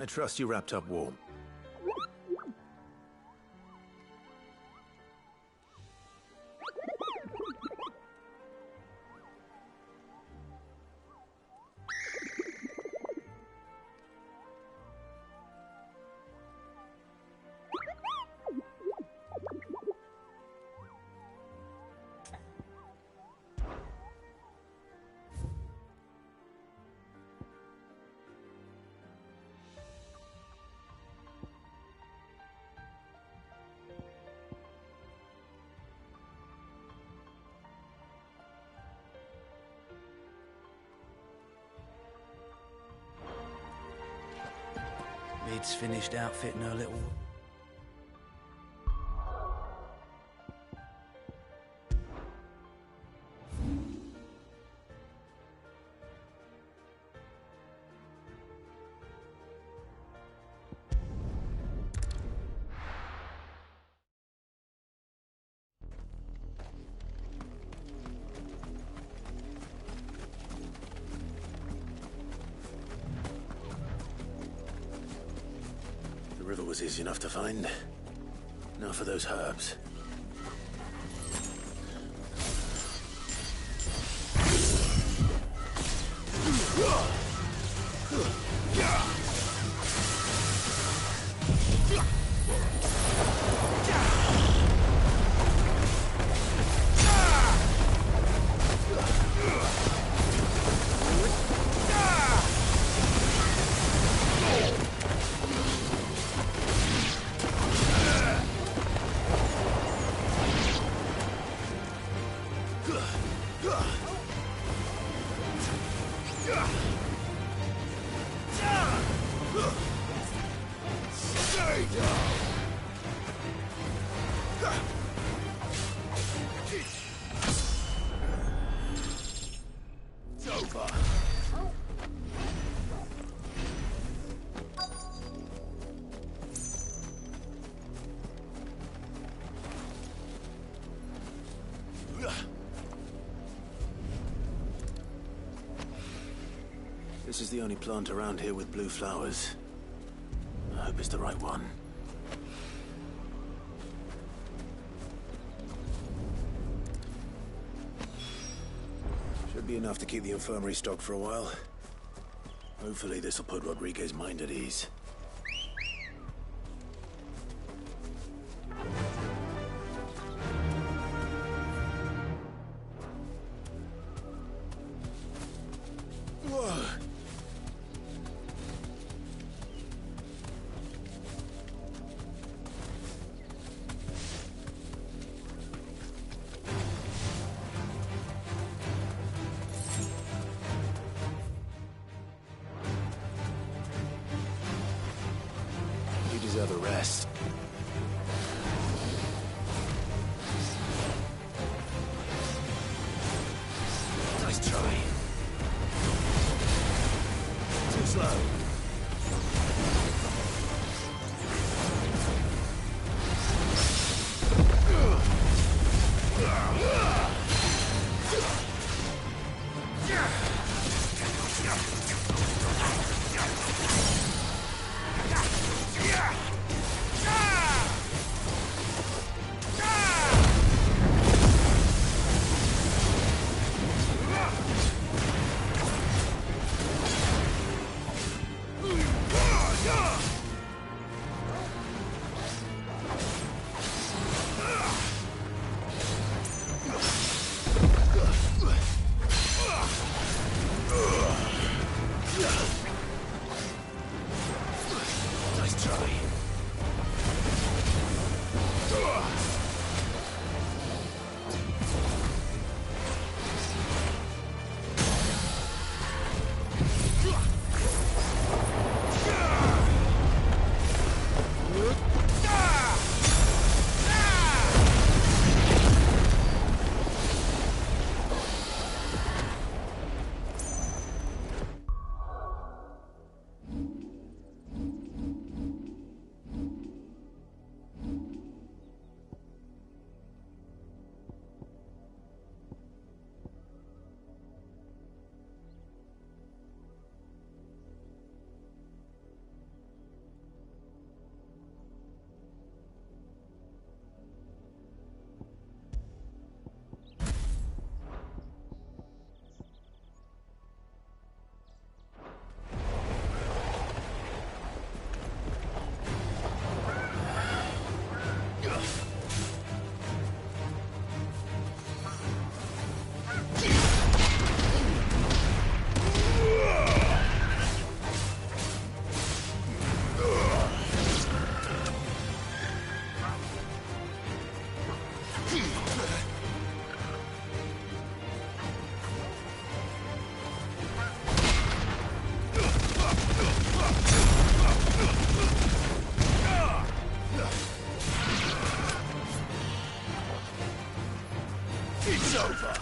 I trust you wrapped up warm. Lid's finished outfitting her little... The river was easy enough to find. Now for those herbs. This is the only plant around here with blue flowers. I hope it's the right one. Should be enough to keep the infirmary stocked for a while. Hopefully this will put Rodriguez's mind at ease. Deserve a rest. Nice try. Too slow. over!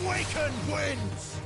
Waken wins!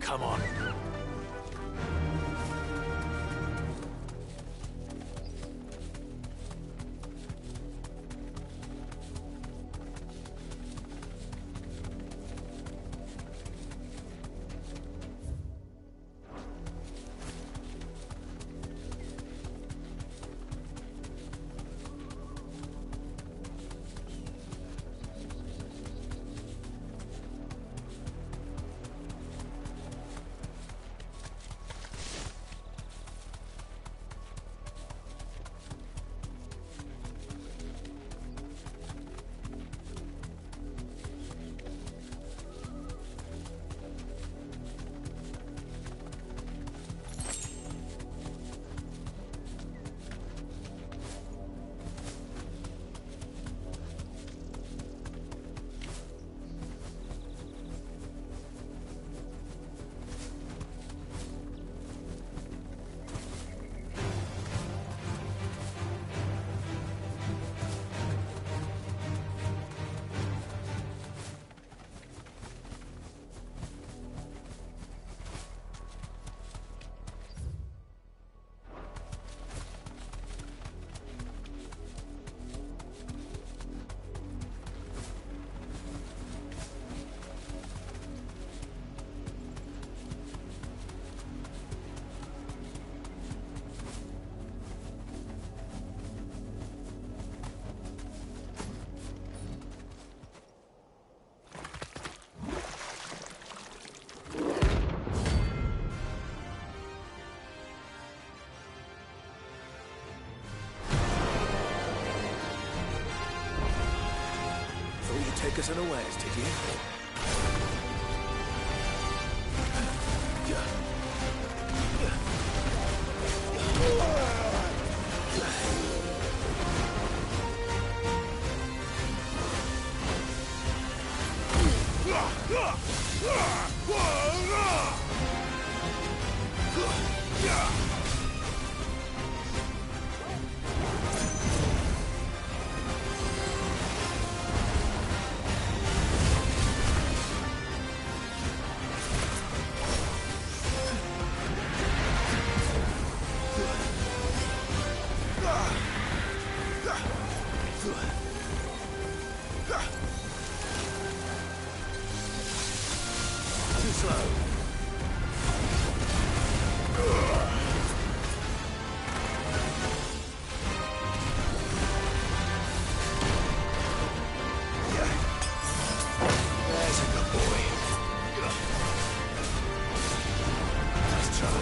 Come on. Take us unawares, did you? Too slow. There's a good boy. Nice try.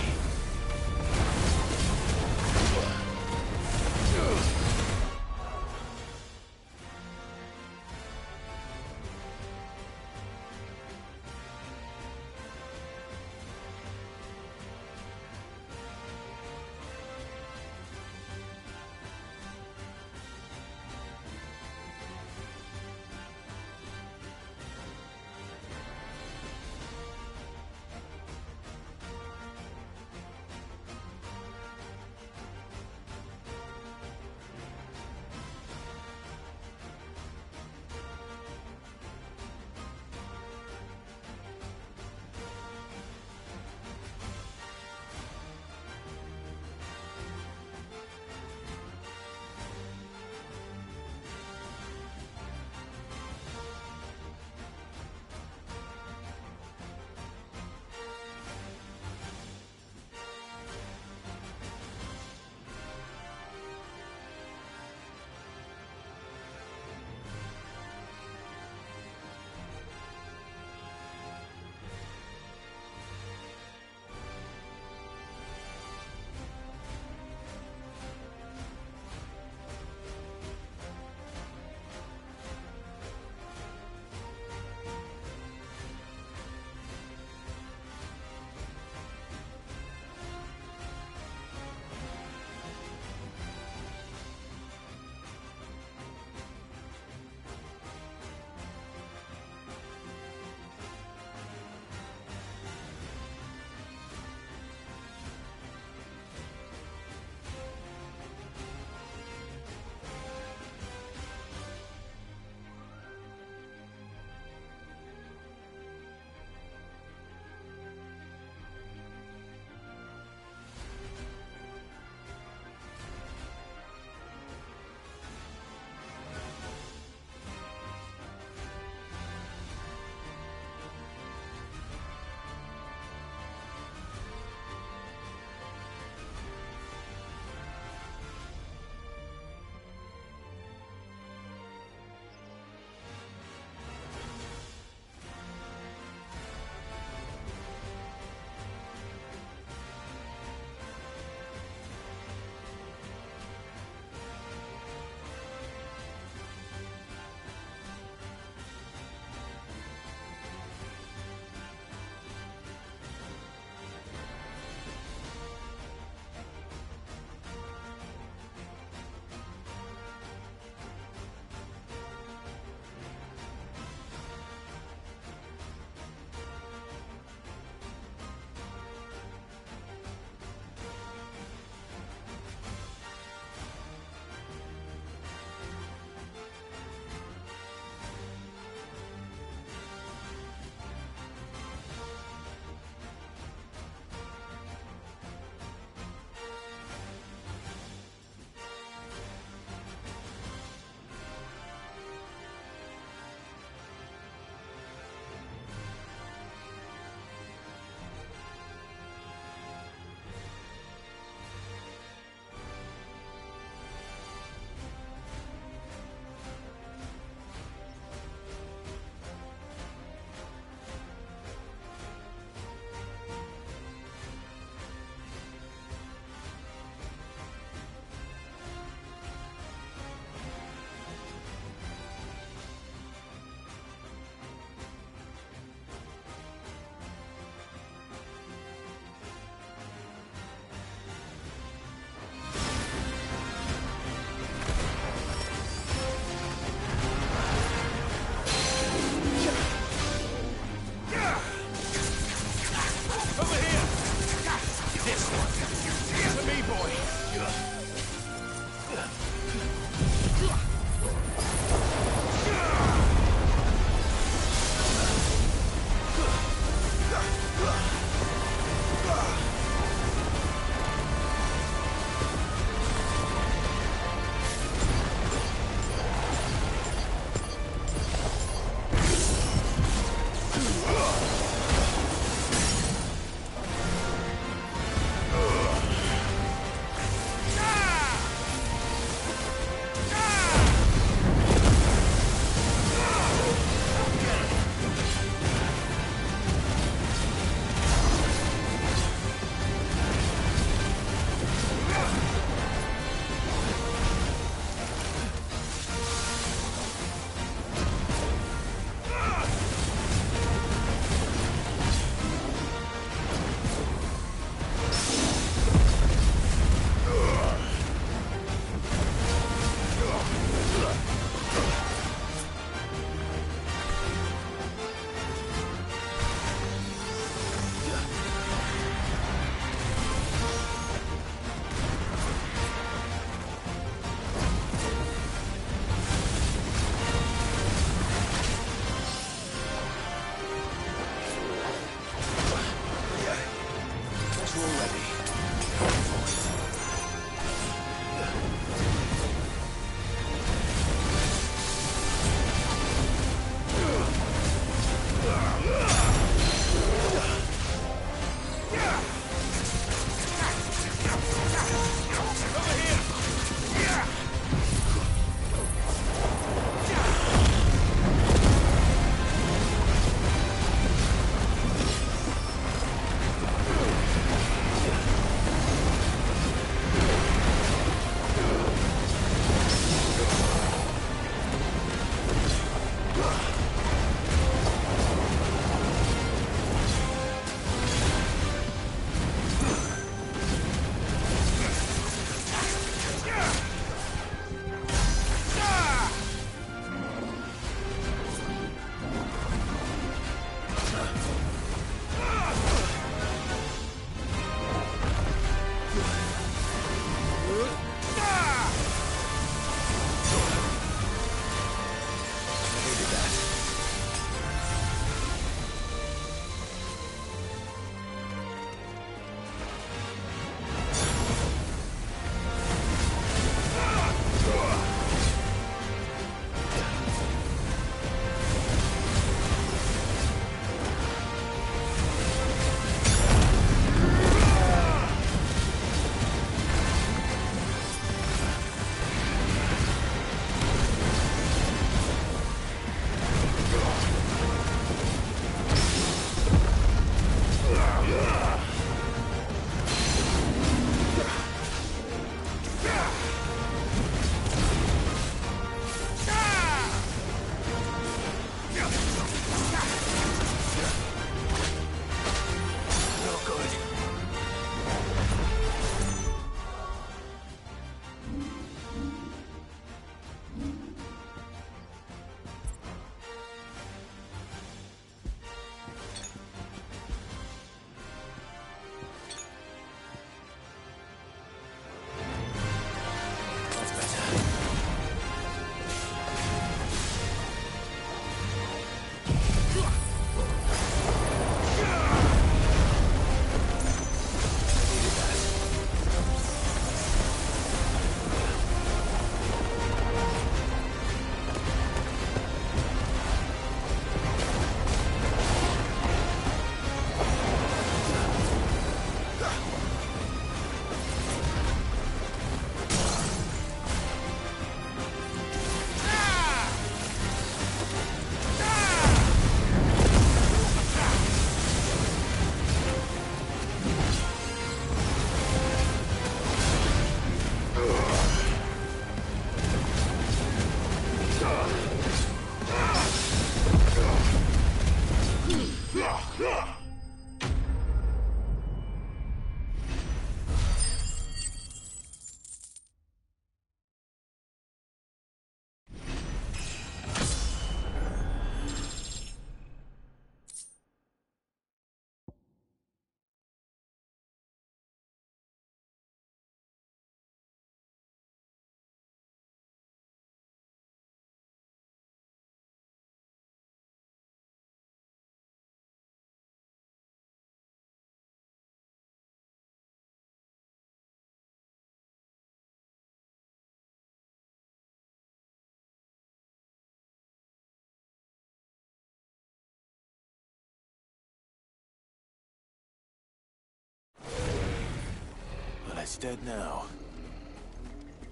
It's dead now.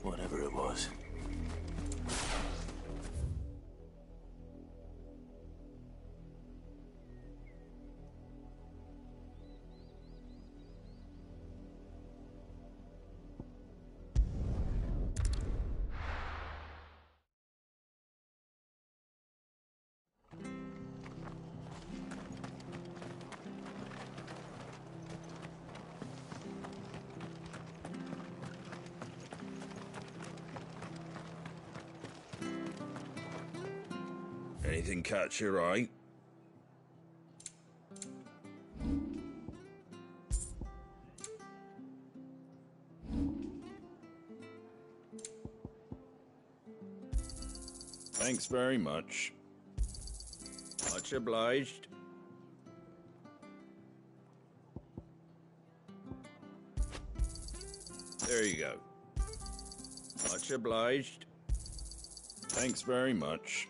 Whatever it was. Anything catch your eye? Thanks very much. Much obliged. There you go. Much obliged. Thanks very much.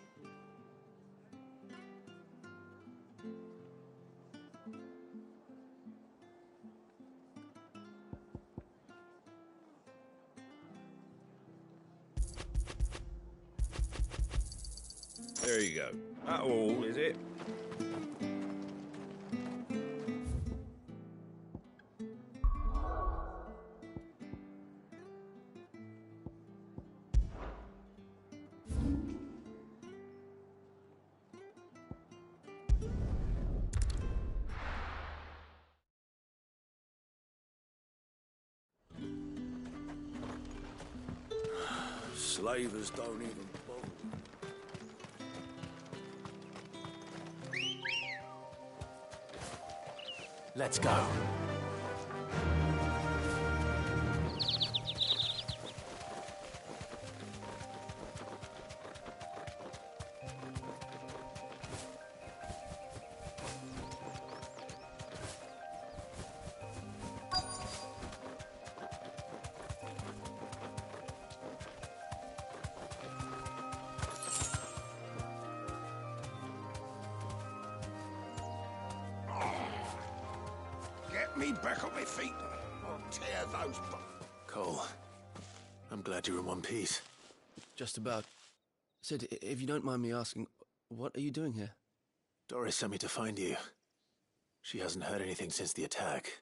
There you go. That all, is it? Slavers don't even bother. Let's go. Get me back on my feet, or tear those... Cole, I'm glad you're in one piece. Just about. Sid, if you don't mind me asking, what are you doing here? Doris sent me to find you. She hasn't heard anything since the attack.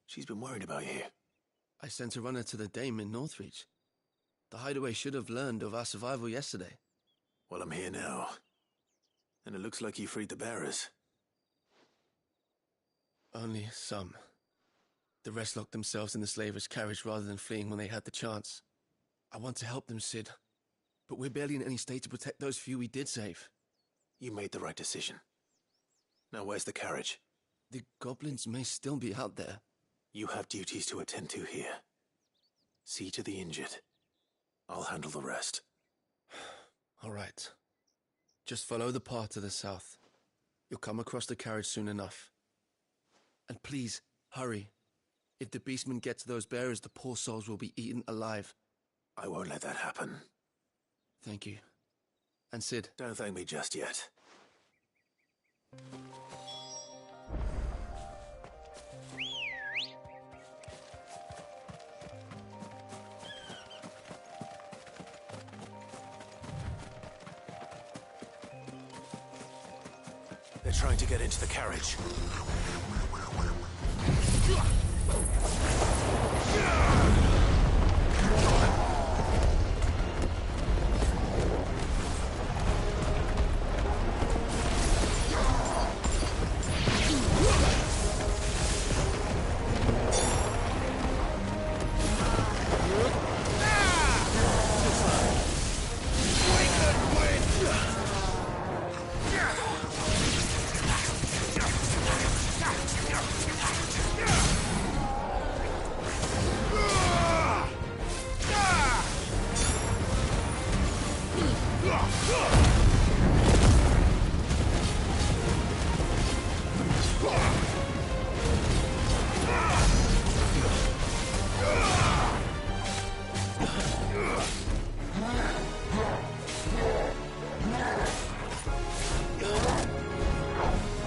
She's been worried about you. I sent a runner to the Dame in Northreach. The hideaway should have learned of our survival yesterday. Well, I'm here now. And it looks like you freed the bearers. Only some. The rest locked themselves in the slaver's carriage rather than fleeing when they had the chance. I want to help them, Sid. But we're barely in any state to protect those few we did save. You made the right decision. Now where's the carriage? The goblins may still be out there. You have duties to attend to here. See to the injured. I'll handle the rest. All right. Just follow the path to the south. You'll come across the carriage soon enough. And please, hurry. If the beastmen get to those bearers, the poor souls will be eaten alive. I won't let that happen. Thank you. And Sid. Don't thank me just yet. They're trying to get into the carriage.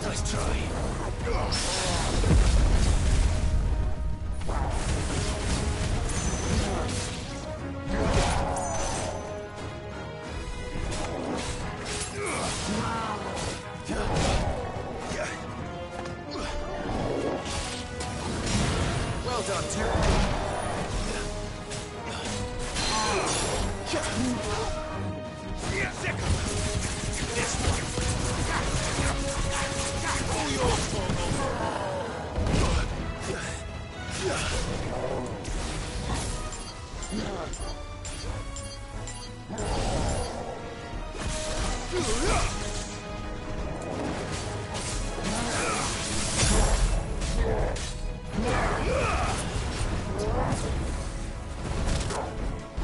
Nice try.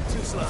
Too slow.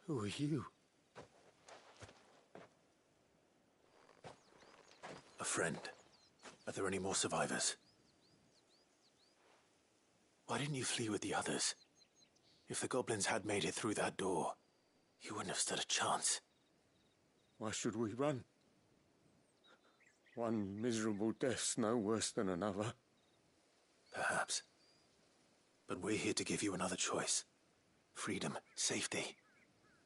Who are you? A friend. Are there any more survivors? Why didn't you flee with the others? If the goblins had made it through that door, you wouldn't have stood a chance. Why should we run? One miserable death's no worse than another. Perhaps. But we're here to give you another choice. Freedom, safety.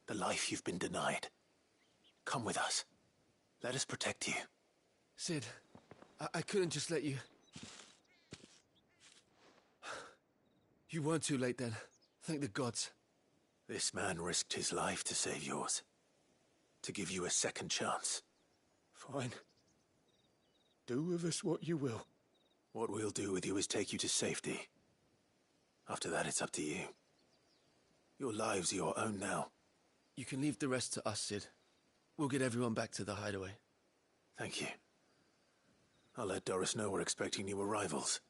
The life you've been denied. Come with us. Let us protect you. Sid, I couldn't just let you... You weren't too late then. Thank the gods. This man risked his life to save yours. To give you a second chance. Fine. Do with us what you will. What we'll do with you is take you to safety. After that, it's up to you. Your lives are your own now. You can leave the rest to us, Sid. We'll get everyone back to the hideaway. Thank you. I'll let Doris know we're expecting new arrivals.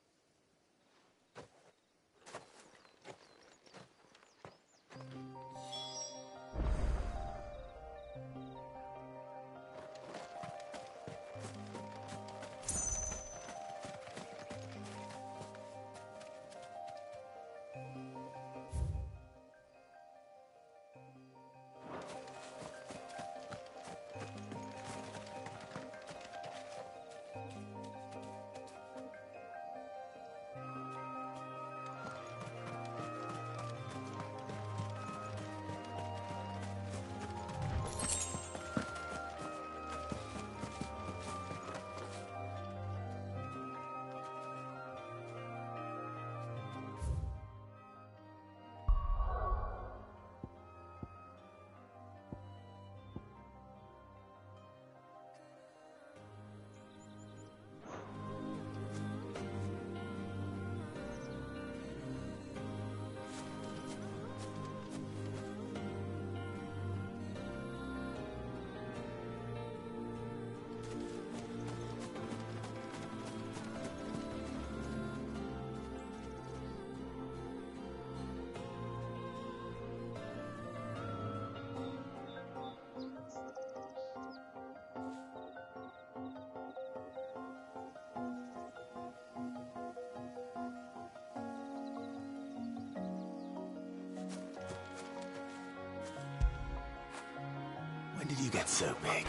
When did you get so big?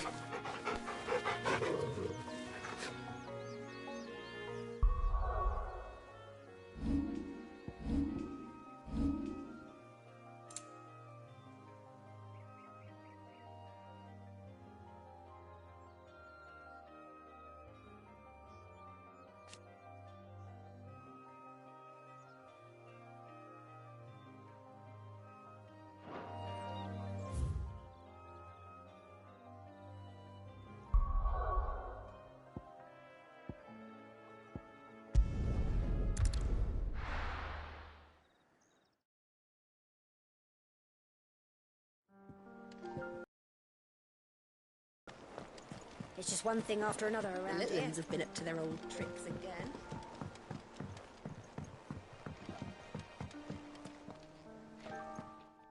It's just one thing after another around The here. Littlins have been up to their old tricks again.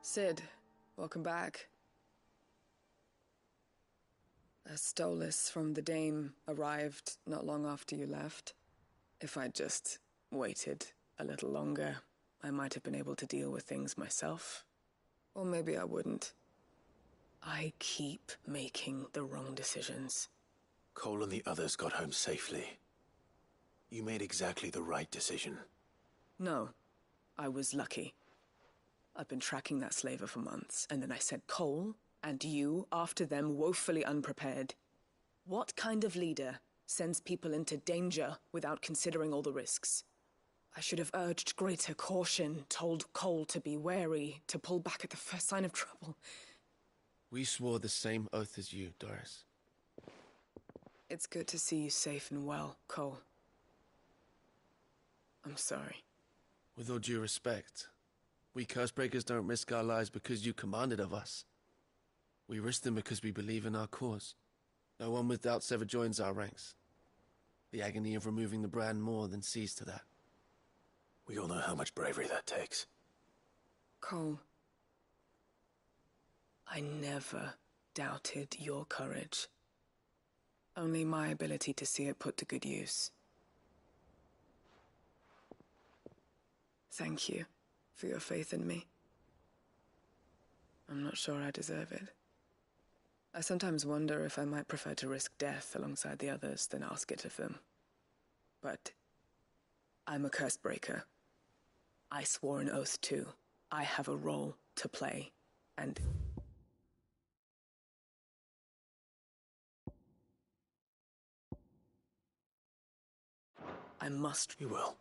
Sid, welcome back. A Stolas from the Dame arrived not long after you left. If I'd just waited a little longer, I might have been able to deal with things myself. Or maybe I wouldn't. I keep making the wrong decisions. Cole and the others got home safely. You made exactly the right decision. No, I was lucky. I've been tracking that slaver for months, and then I sent Cole and you after them, woefully unprepared. What kind of leader sends people into danger without considering all the risks? I should have urged greater caution, told Cole to be wary, to pull back at the first sign of trouble. We swore the same oath as you, Doris. It's good to see you safe and well, Cole. I'm sorry. With all due respect, we Cursebreakers don't risk our lives because you commanded of us. We risk them because we believe in our cause. No one with doubts ever joins our ranks. The agony of removing the brand more than sees to that. We all know how much bravery that takes. Cole, I never doubted your courage. Only my ability to see it put to good use. Thank you for your faith in me. I'm not sure I deserve it. I sometimes wonder if I might prefer to risk death alongside the others than ask it of them. But I'm a Cursebreaker. I swore an oath too. I have a role to play, and I must. You will.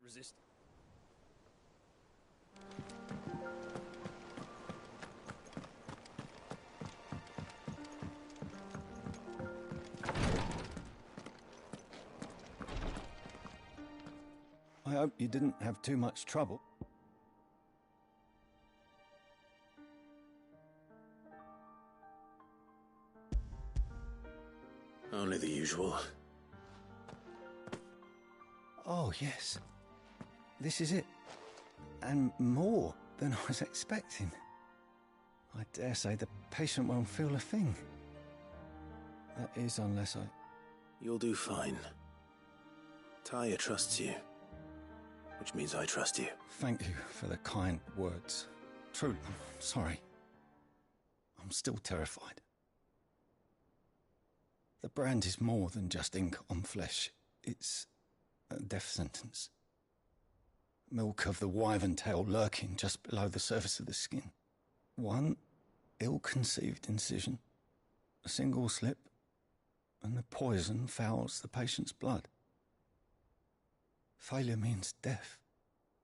Resist. I hope you didn't have too much trouble. Only the usual. Oh, yes. This is it. And more than I was expecting. I dare say the patient won't feel a thing. That is, unless I... You'll do fine. Taya trusts you. Which means I trust you. Thank you for the kind words. Truly, I'm sorry. I'm still terrified. The brand is more than just ink on flesh. It's a death sentence. Milk of the wyvern tail lurking just below the surface of the skin. One ill-conceived incision, a single slip, and the poison fouls the patient's blood. Failure means death,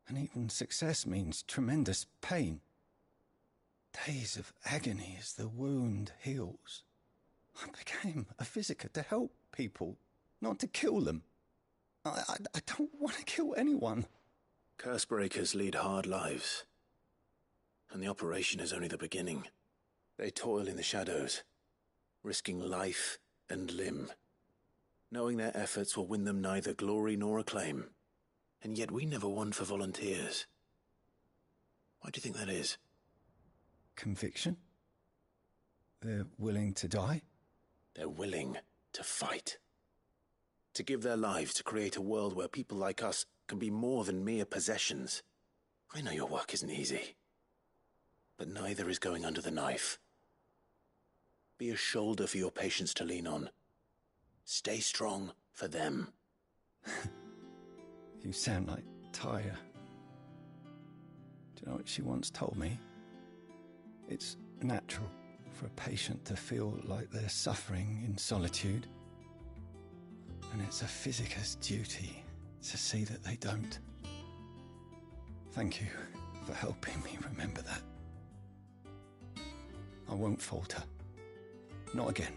and even success means tremendous pain. Days of agony as the wound heals. I became a physiker to help people, not to kill them. I don't want to kill anyone. Cursebreakers lead hard lives. And the operation is only the beginning. They toil in the shadows, risking life and limb, knowing their efforts will win them neither glory nor acclaim. And yet we never won for volunteers. Why do you think that is? Conviction? They're willing to die? They're willing to fight. To give their lives to create a world where people like us can be more than mere possessions. I know your work isn't easy. But neither is going under the knife. Be a shoulder for your patients to lean on. Stay strong for them. You sound like Taya. Do you know what she once told me? It's natural for a patient to feel like they're suffering in solitude. And it's a physiker's duty to see that they don't. Thank you for helping me remember that. I won't falter. Not again.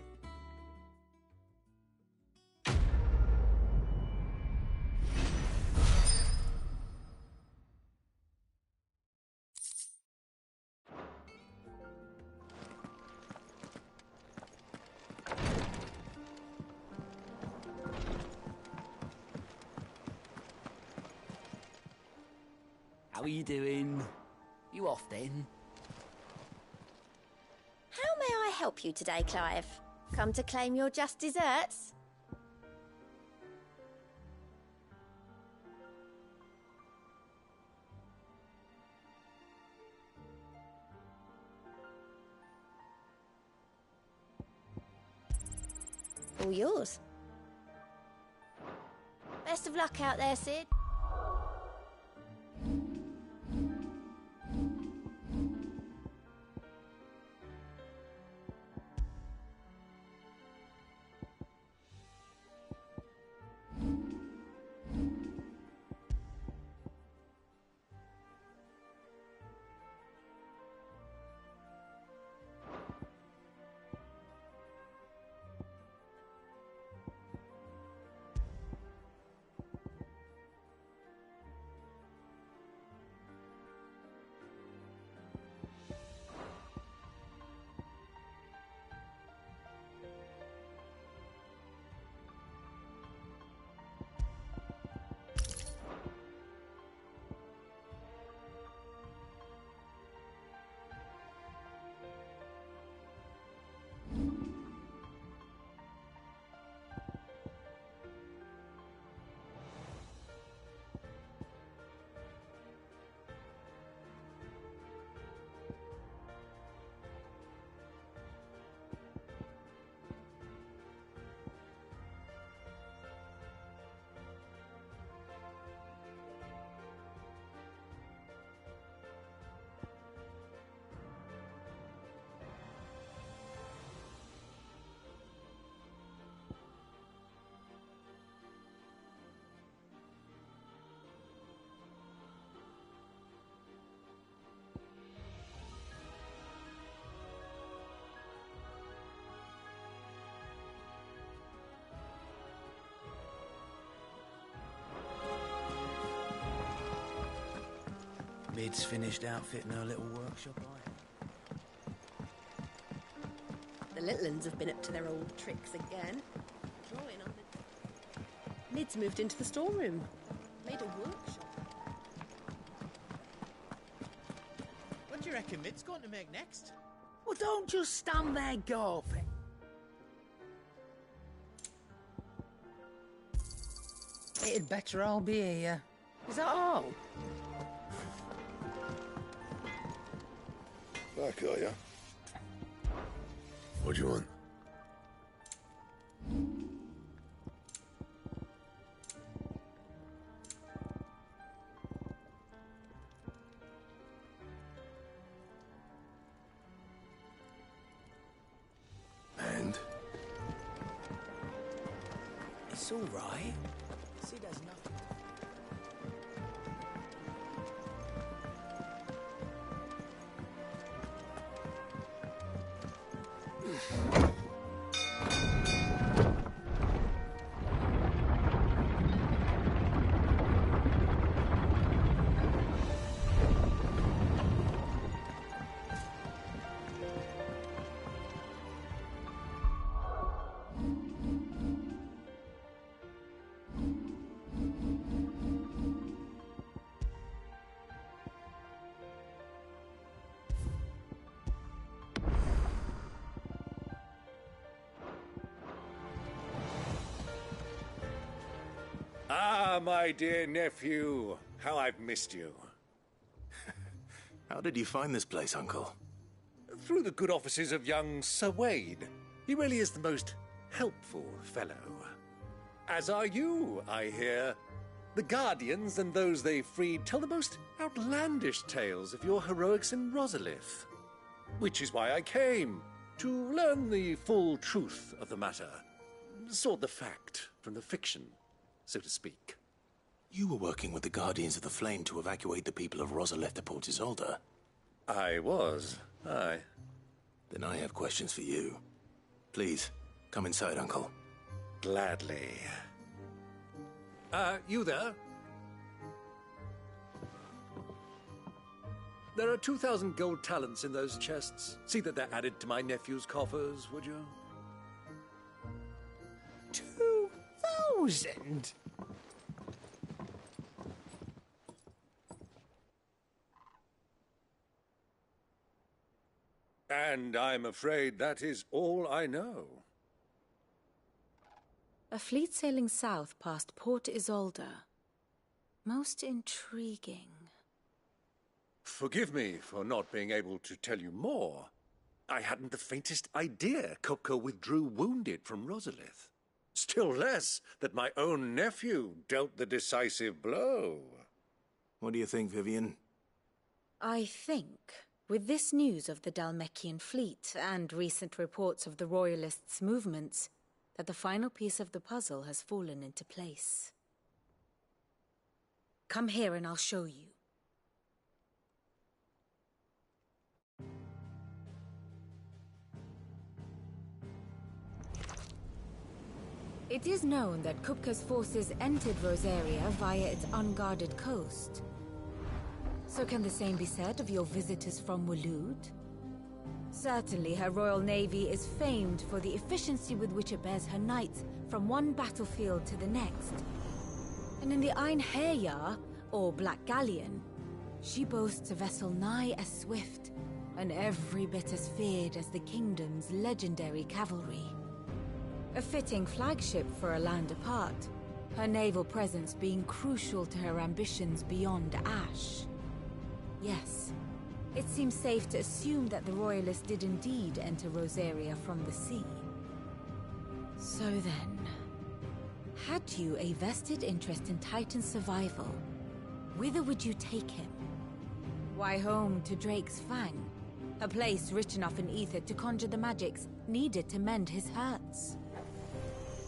How are you doing? You off then? How may I help you today, Clive? Come to claim your just desserts? All yours. Best of luck out there, Sid. Mid's finished outfitting her little workshop, The little uns have been up to their old tricks again. Drawing on the... Mid's moved into the storeroom. Made a workshop. What do you reckon Mid's going to make next? Well, don't just stand there gawping. It'd better all be here. Is that all? Back, are ya? What do you want? And? It's all right. Sid has nothing. Ah, my dear nephew, how I've missed you. How did you find this place, Uncle? Through the good offices of young Sir Wade. He really is the most helpful fellow. As are you, I hear. The Guardians and those they freed tell the most outlandish tales of your heroics in Rosalith. Which is why I came, to learn the full truth of the matter. Sort the fact from the fiction, so to speak. You were working with the Guardians of the Flame to evacuate the people of Rosalith to Port Isolde. I was, aye. Then I have questions for you. Please, come inside, Uncle. Gladly. You there? There are 2,000 gold talents in those chests. See that they're added to my nephew's coffers, would you? 2,000? And I'm afraid that is all I know. A fleet sailing south past Port Isolde. Most intriguing. Forgive me for not being able to tell you more. I hadn't the faintest idea Kupka withdrew wounded from Rosalith. Still less that my own nephew dealt the decisive blow. What do you think, Vivian? I think, with this news of the Dhalmekian fleet and recent reports of the Royalists' movements, that the final piece of the puzzle has fallen into place. Come here and I'll show you. It is known that Kupka's forces entered Rosaria via its unguarded coast. So can the same be said of your visitors from Waloed? Certainly, her Royal Navy is famed for the efficiency with which it bears her knights from one battlefield to the next. And in the Einherjar, or Black Galleon, she boasts a vessel nigh as swift and every bit as feared as the kingdom's legendary cavalry. A fitting flagship for a land apart, her naval presence being crucial to her ambitions beyond Ash. Yes. It seems safe to assume that the Royalists did indeed enter Rosaria from the sea. So then, had you a vested interest in Titan's survival, whither would you take him? Why, home to Drake's Fang, a place rich enough in ether to conjure the magics needed to mend his hurts.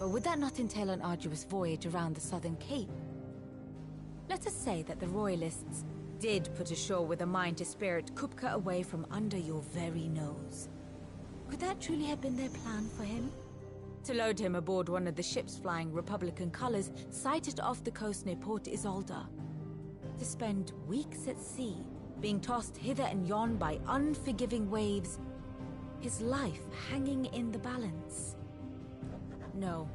But would that not entail an arduous voyage around the Southern Cape? Let us say that the Royalists did put ashore with a mind to spirit Kupka away from under your very nose. Could that truly have been their plan for him? To load him aboard one of the ships flying Republican colors sighted off the coast near Port Isolde. To spend weeks at sea, being tossed hither and yon by unforgiving waves, his life hanging in the balance. No.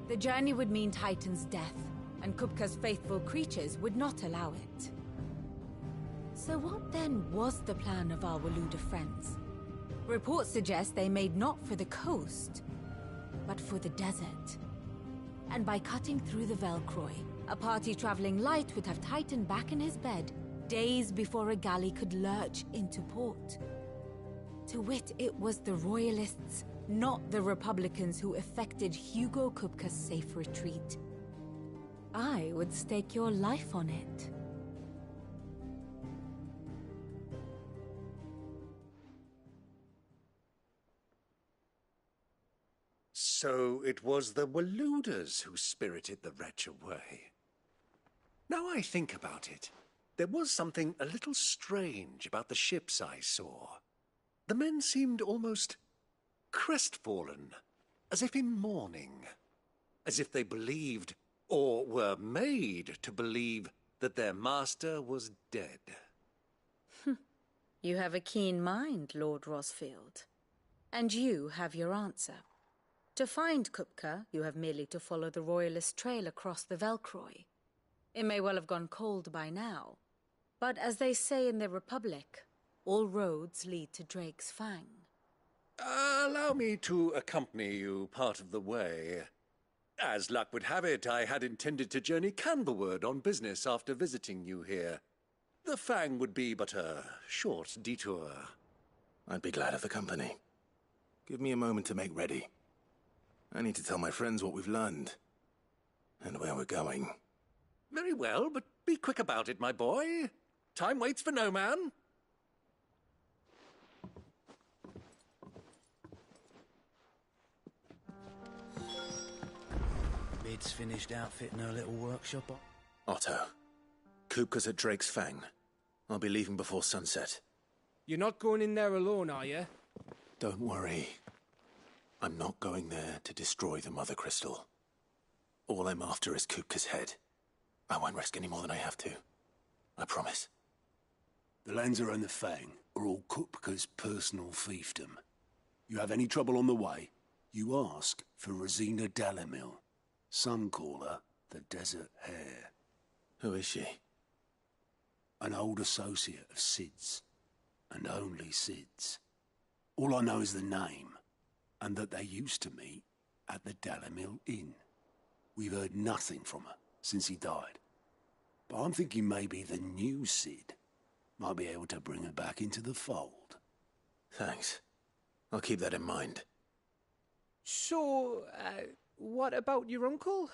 The journey would mean Titan's death, and Kupka's faithful creatures would not allow it. So what then was the plan of our Waloed friends? Reports suggest they made not for the coast, but for the desert. And by cutting through the Velcroy, a party traveling light would have Titan back in his bed days before a galley could lurch into port. To wit, it was the Royalists, not the Republicans, who effected Hugo Kupka's safe retreat. I would stake your life on it. So it was the Waloeders who spirited the wretch away. Now I think about it, there was something a little strange about the ships I saw. The men seemed almost crestfallen, as if in mourning, as if they believed, or were made to believe, that their master was dead. You have a keen mind, Lord Rosfield. And you have your answer. To find Kupka, you have merely to follow the Royalist trail across the Velcroy. It may well have gone cold by now, but as they say in the Republic, all roads lead to Drake's Fang. Allow me to accompany you part of the way. As luck would have it, I had intended to journey Canberward on business after visiting you here. The Fang would be but a short detour. I'd be glad of the company. Give me a moment to make ready. I need to tell my friends what we've learned, and where we're going. Very well, but be quick about it, my boy. Time waits for no man. Bid's finished outfitting her little workshop. Otto, Kupka's at Drake's Fang. I'll be leaving before sunset. You're not going in there alone, are you? Don't worry. I'm not going there to destroy the Mother Crystal. All I'm after is Kupka's head. I won't risk any more than I have to. I promise. The Lancer and the Fang are all Kupka's personal fiefdom. You have any trouble on the way, you ask for Rosina Dalimil. Some call her the Desert Hare. Who is she? An old associate of Sid's, and only Sid's. All I know is the name, and that they used to meet at the Dalimil Inn. We've heard nothing from her since he died. But I'm thinking maybe the new Cid might be able to bring her back into the fold. Thanks. I'll keep that in mind. So, what about your uncle?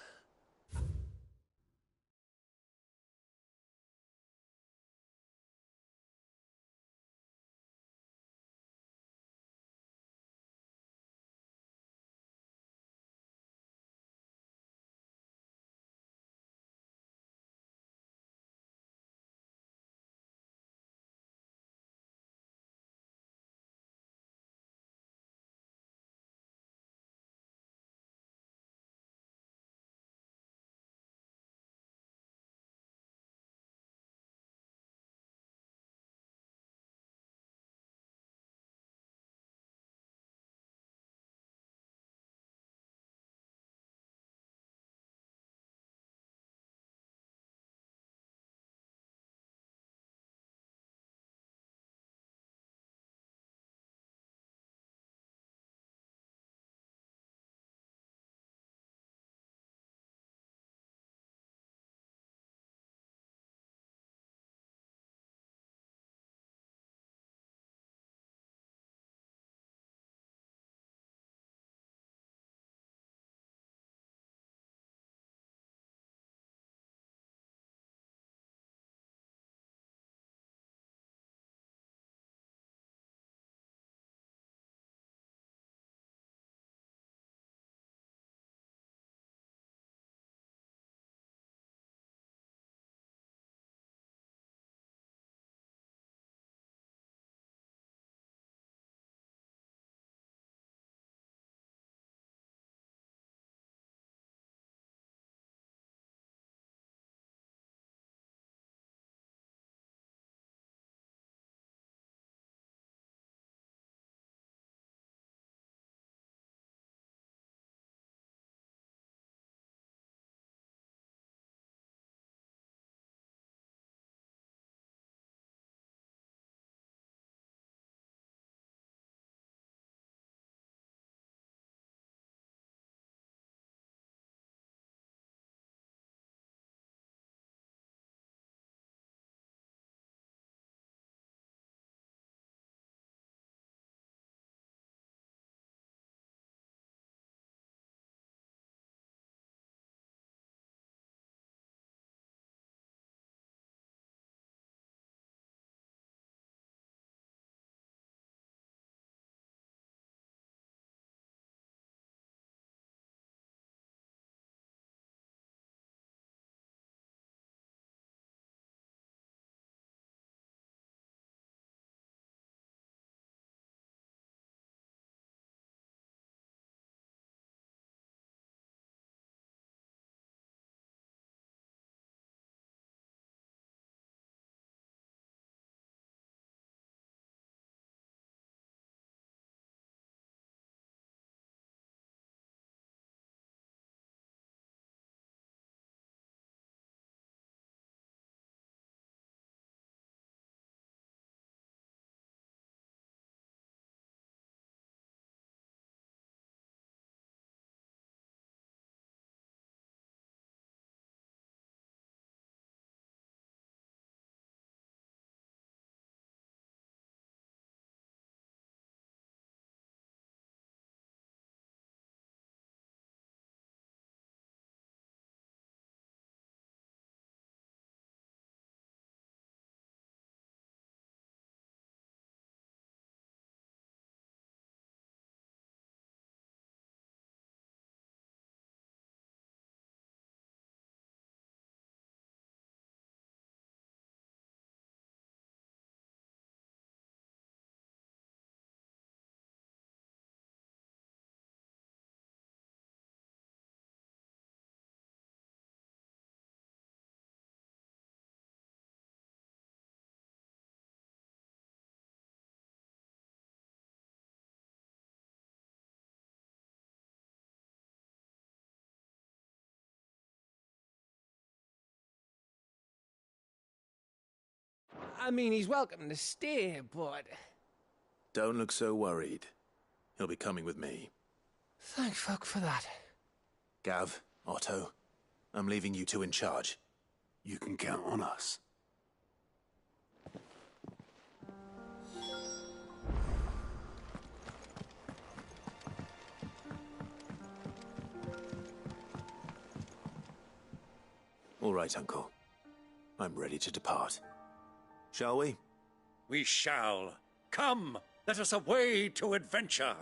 I mean, he's welcome to stay, but... Don't look so worried. He'll be coming with me. Thank fuck for that. Gav, Otto, I'm leaving you two in charge. You can count on us. All right, Uncle. I'm ready to depart. Shall we? We shall. Come, let us away to adventure.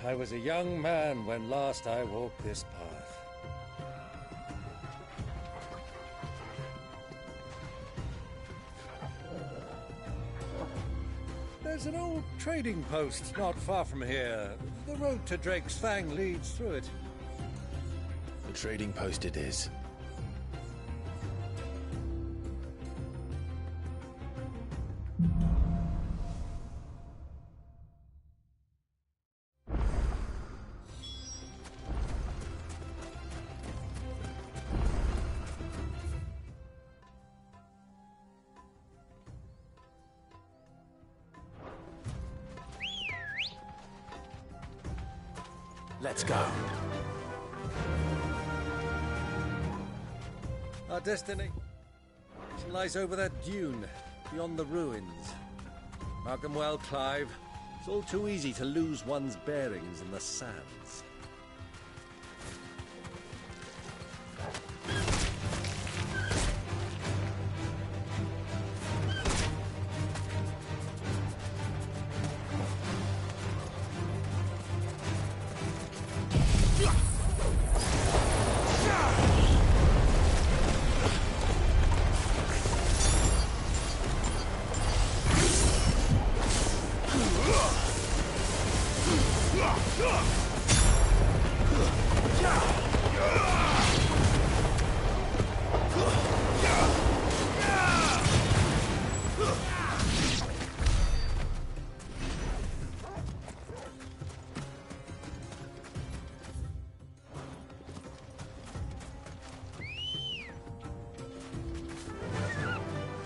I was a young man when last I walked this path. There's an old trading post not far from here. The road to Drake's Fang leads through it. The trading post it is. Let's go. Our destination lies over that dune, beyond the ruins. Mark them well, Clive. It's all too easy to lose one's bearings in the sands.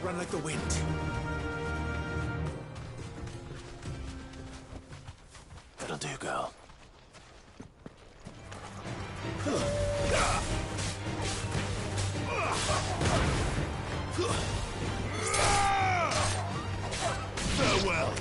Run like the wind. That'll do, girl. Farewell.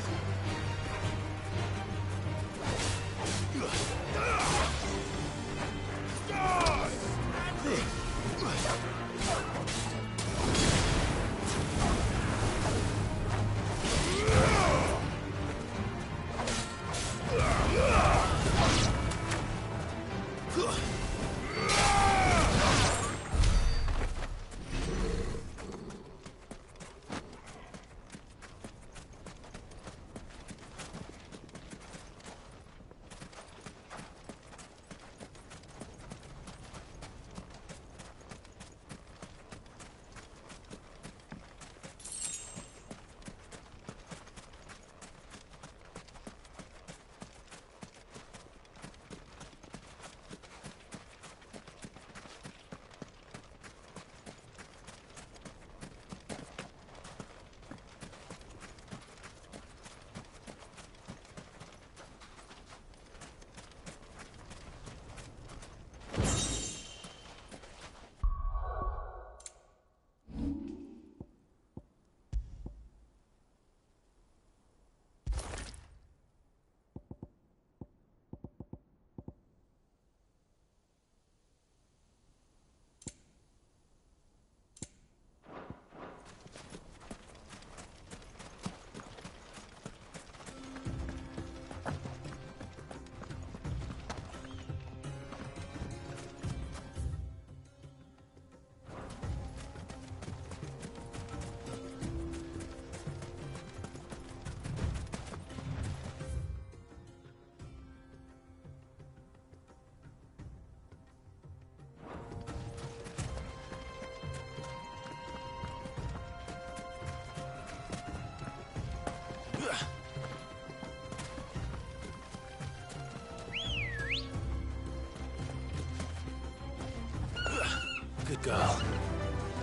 girl.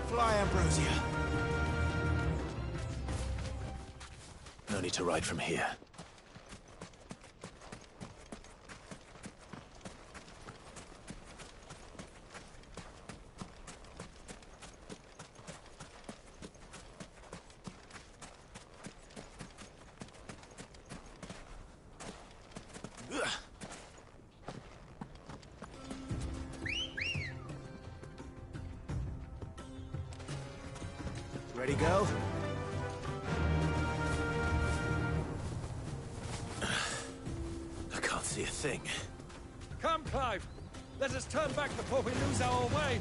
Fly, Ambrosia. No need to ride from here. Ready, go? I can't see a thing. Come, Clive! Let us turn back before we lose our way!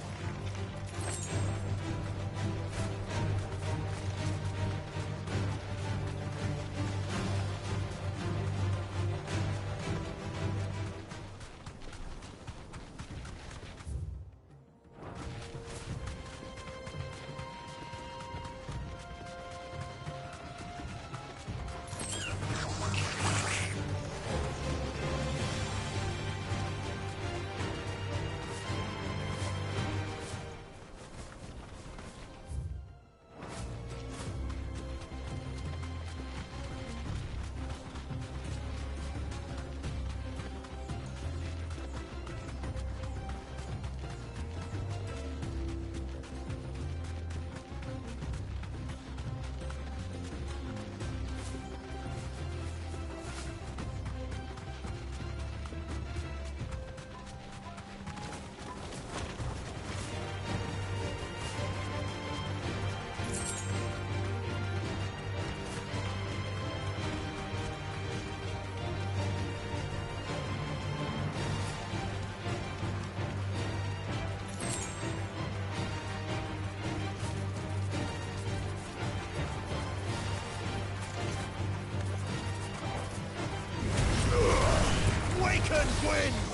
Wins!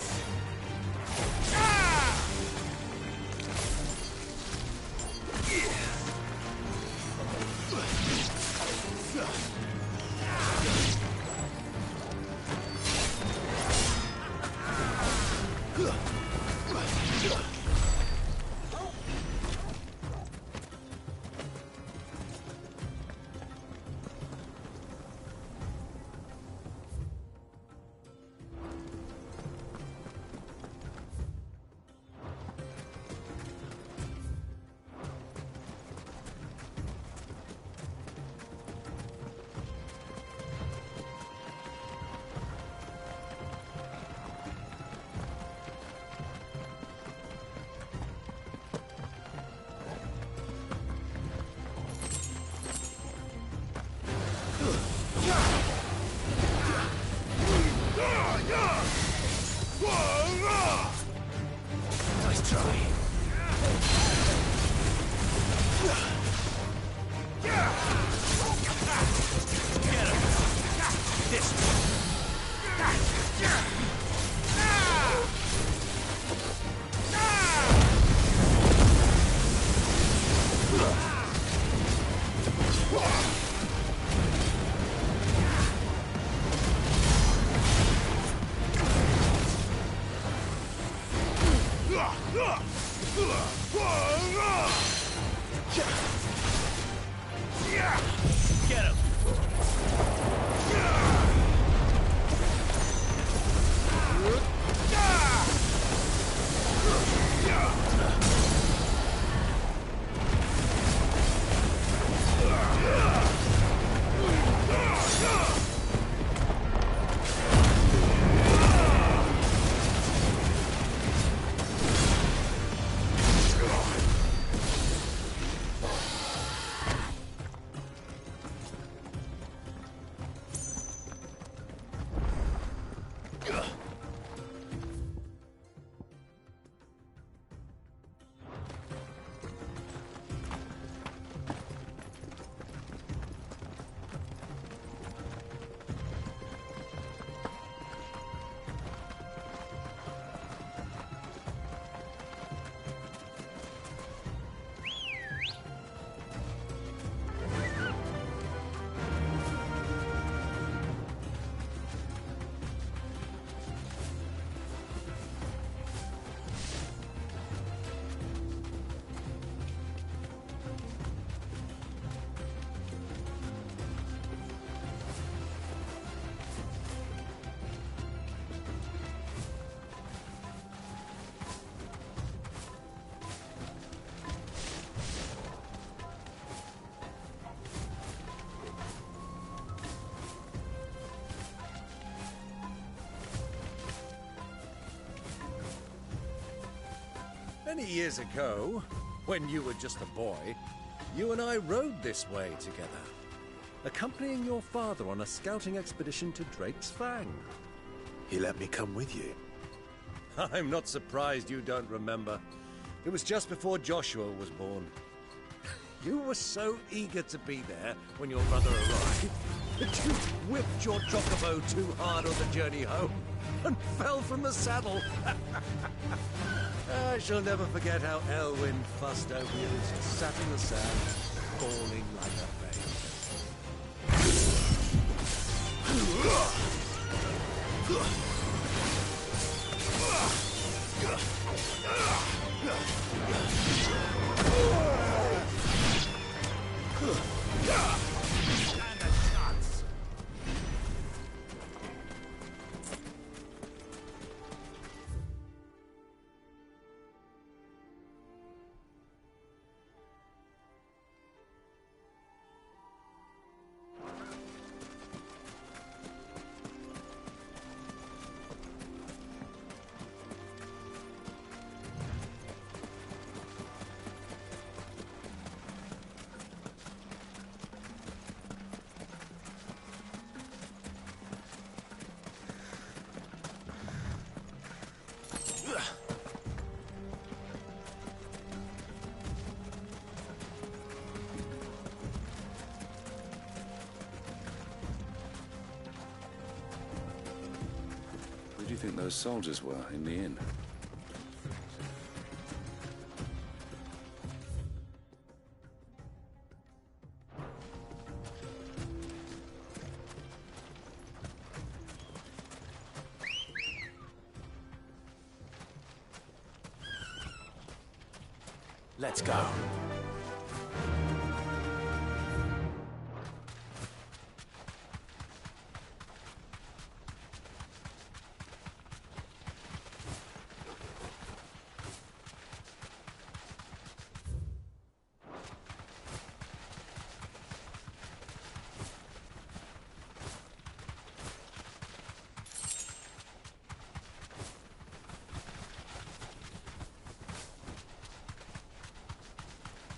Nice try. Get him. This way. Get him! Many years ago, when you were just a boy, you and I rode this way together, accompanying your father on a scouting expedition to Drake's Fang. He let me come with you. I'm not surprised you don't remember. It was just before Joshua was born. You were so eager to be there when your brother arrived that you whipped your chocobo too hard on the journey home and fell from the saddle. I shall never forget how Elwyn fussed over you as you sat in the sand, bawling like a Stand a chance. Who do you think those soldiers were in the inn? Let's go.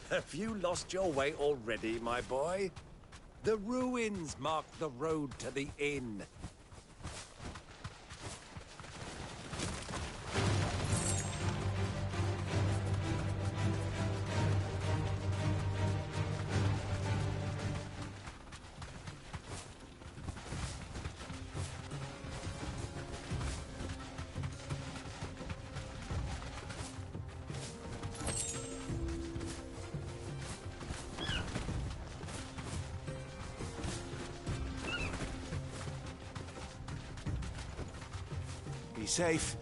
Have you lost your way already, my boy? The ruins mark the road to the inn. Be safe.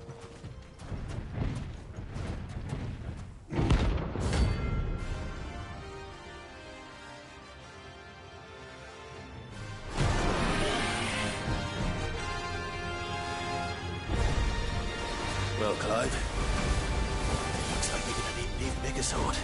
Well, Clive, looks like we're gonna need an even bigger sword.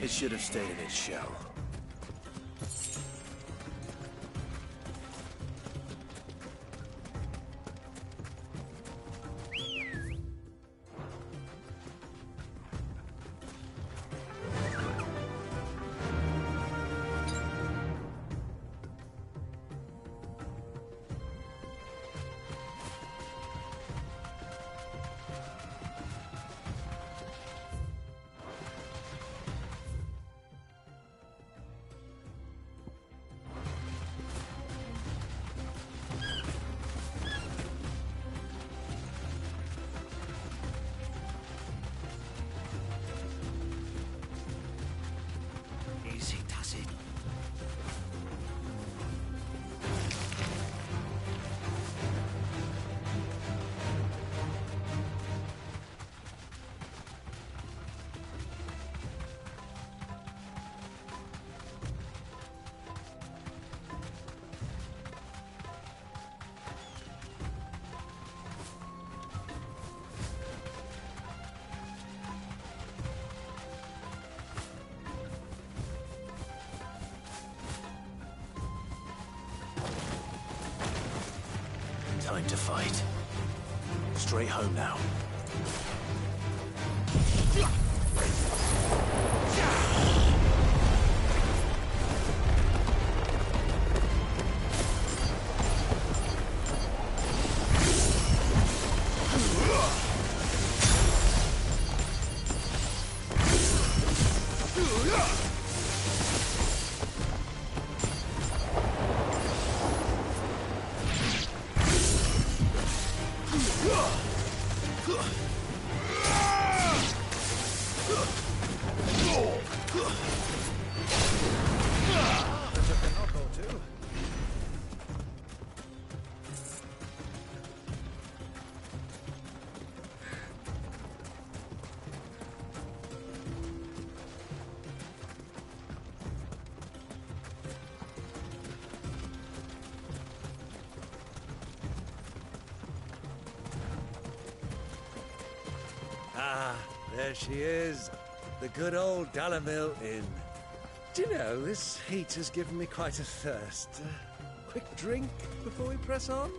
It should have stayed in its shell. Easy does it. Time to fight. Straight home now. Ah, there she is. The good old Dalamil Inn. Do you know, this heat has given me quite a thirst. Quick drink before we press on?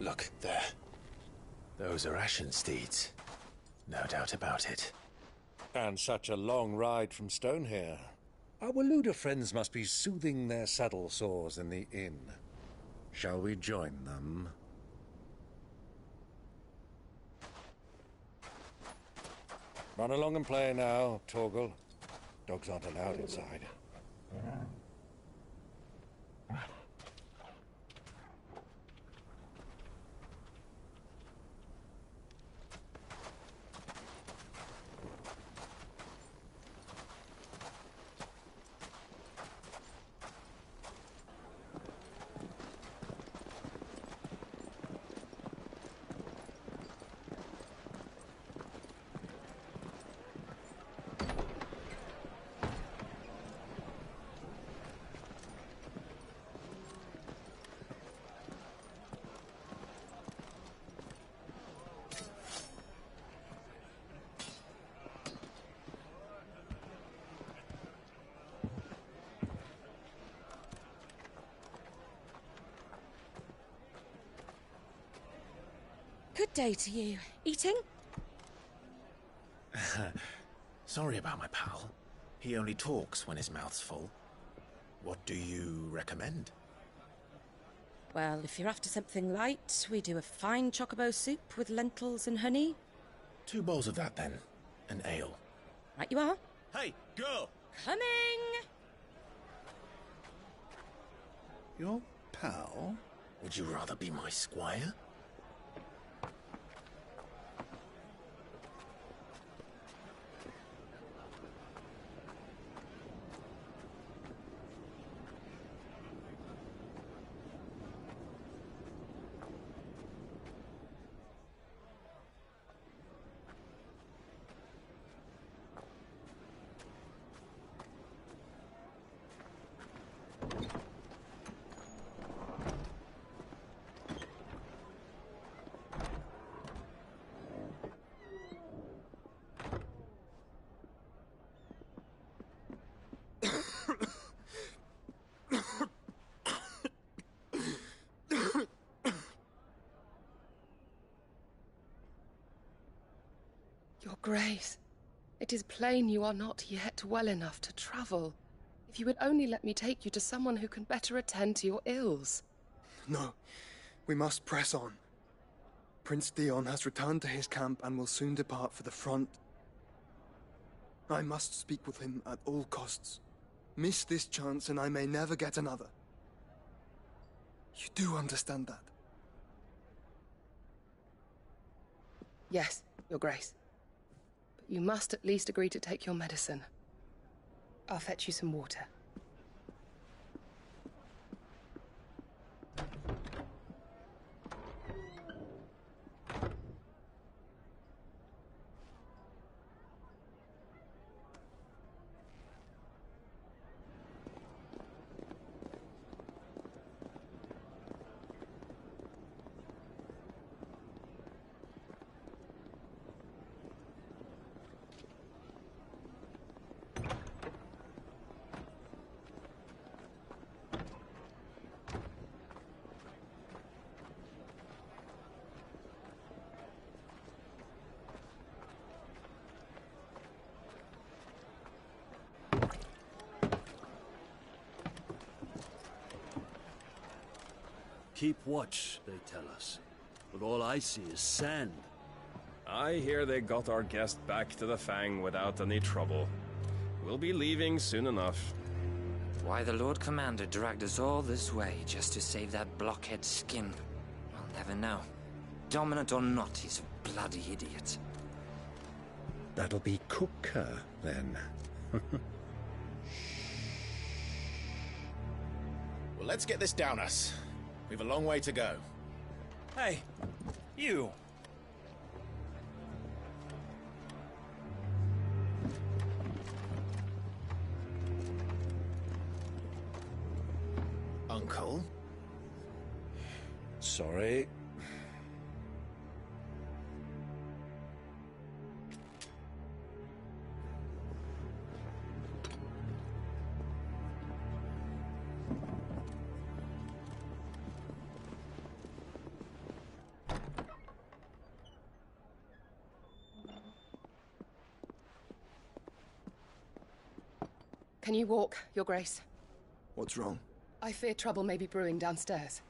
Look, there. Those are Ashen steeds. No doubt about it. And such a long ride from Stonehere. Our Waluda friends must be soothing their saddle sores in the inn. Shall we join them? Run along and play now, Torgal. Dogs aren't allowed inside. Good day to you. Eating? Sorry about my pal. He only talks when his mouth's full. What do you recommend? Well, if you're after something light, we do a fine chocobo soup with lentils and honey. 2 bowls of that, then. An ale. Right you are. Hey, girl! Coming! Your pal? Would you rather be my squire? Your Grace, it is plain you are not yet well enough to travel. If you would only let me take you to someone who can better attend to your ills. No, we must press on. Prince Theon has returned to his camp and will soon depart for the front. I must speak with him at all costs. Miss this chance and I may never get another. You do understand that? Yes, Your Grace. But you must at least agree to take your medicine. I'll fetch you some water. Keep watch, they tell us. But all I see is sand. I hear they got our guest back to the Fang without any trouble. We'll be leaving soon enough. Why the Lord Commander dragged us all this way just to save that blockhead skin, I'll never know. Dominant or not, he's a bloody idiot. That'll be Kupka, then. Well, let's get this down us. We've a long way to go. Hey, you! Uncle? Sorry. Can you walk, Your Grace? What's wrong? I fear trouble may be brewing downstairs.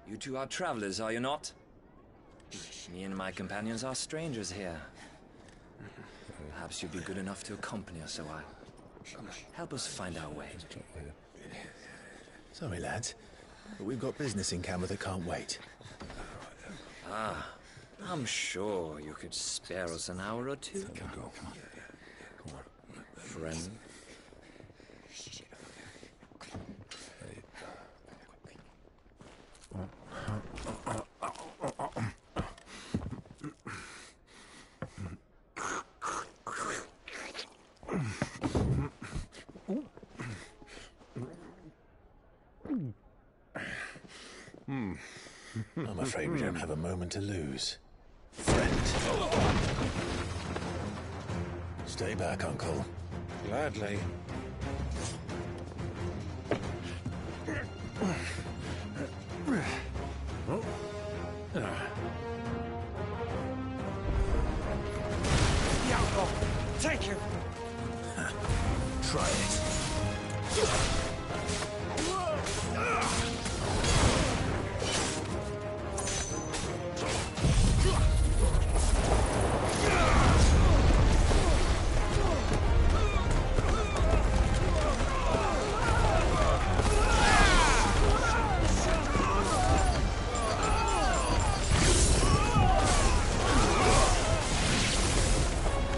You two are travelers, are you not? Me and my companions are strangers here. Perhaps you'd be good enough to accompany us a while. Help us find our way. Sorry, lads, but we've got business in Camber that can't wait. Ah, I'm sure you could spare us an hour or two. Come on. Friend. I'm afraid we don't have a moment to lose. Friend. Stay back, Uncle. Gladly. Yago, thank you. Try it.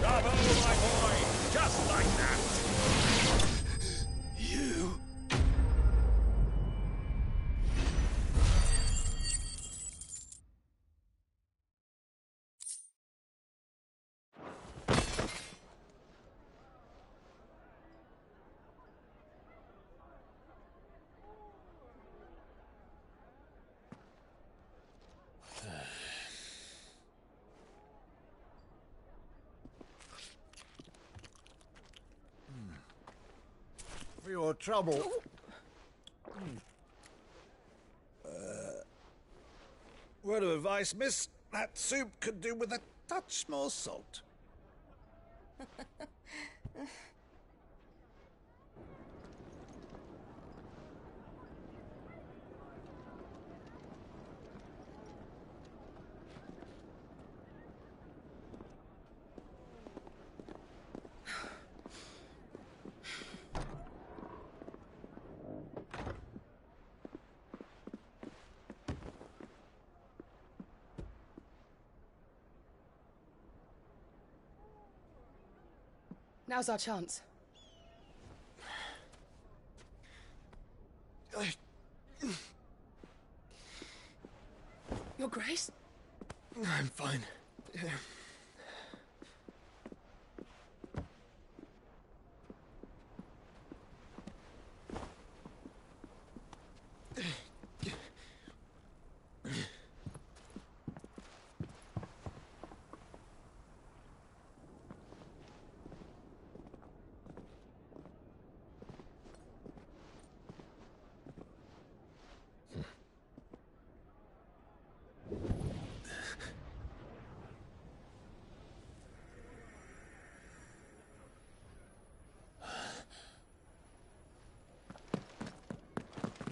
Bravo, my boy! Just like that! You... For your trouble. Word of advice, miss. That soup could do with a touch more salt. Now's our chance. Your Grace? I'm fine.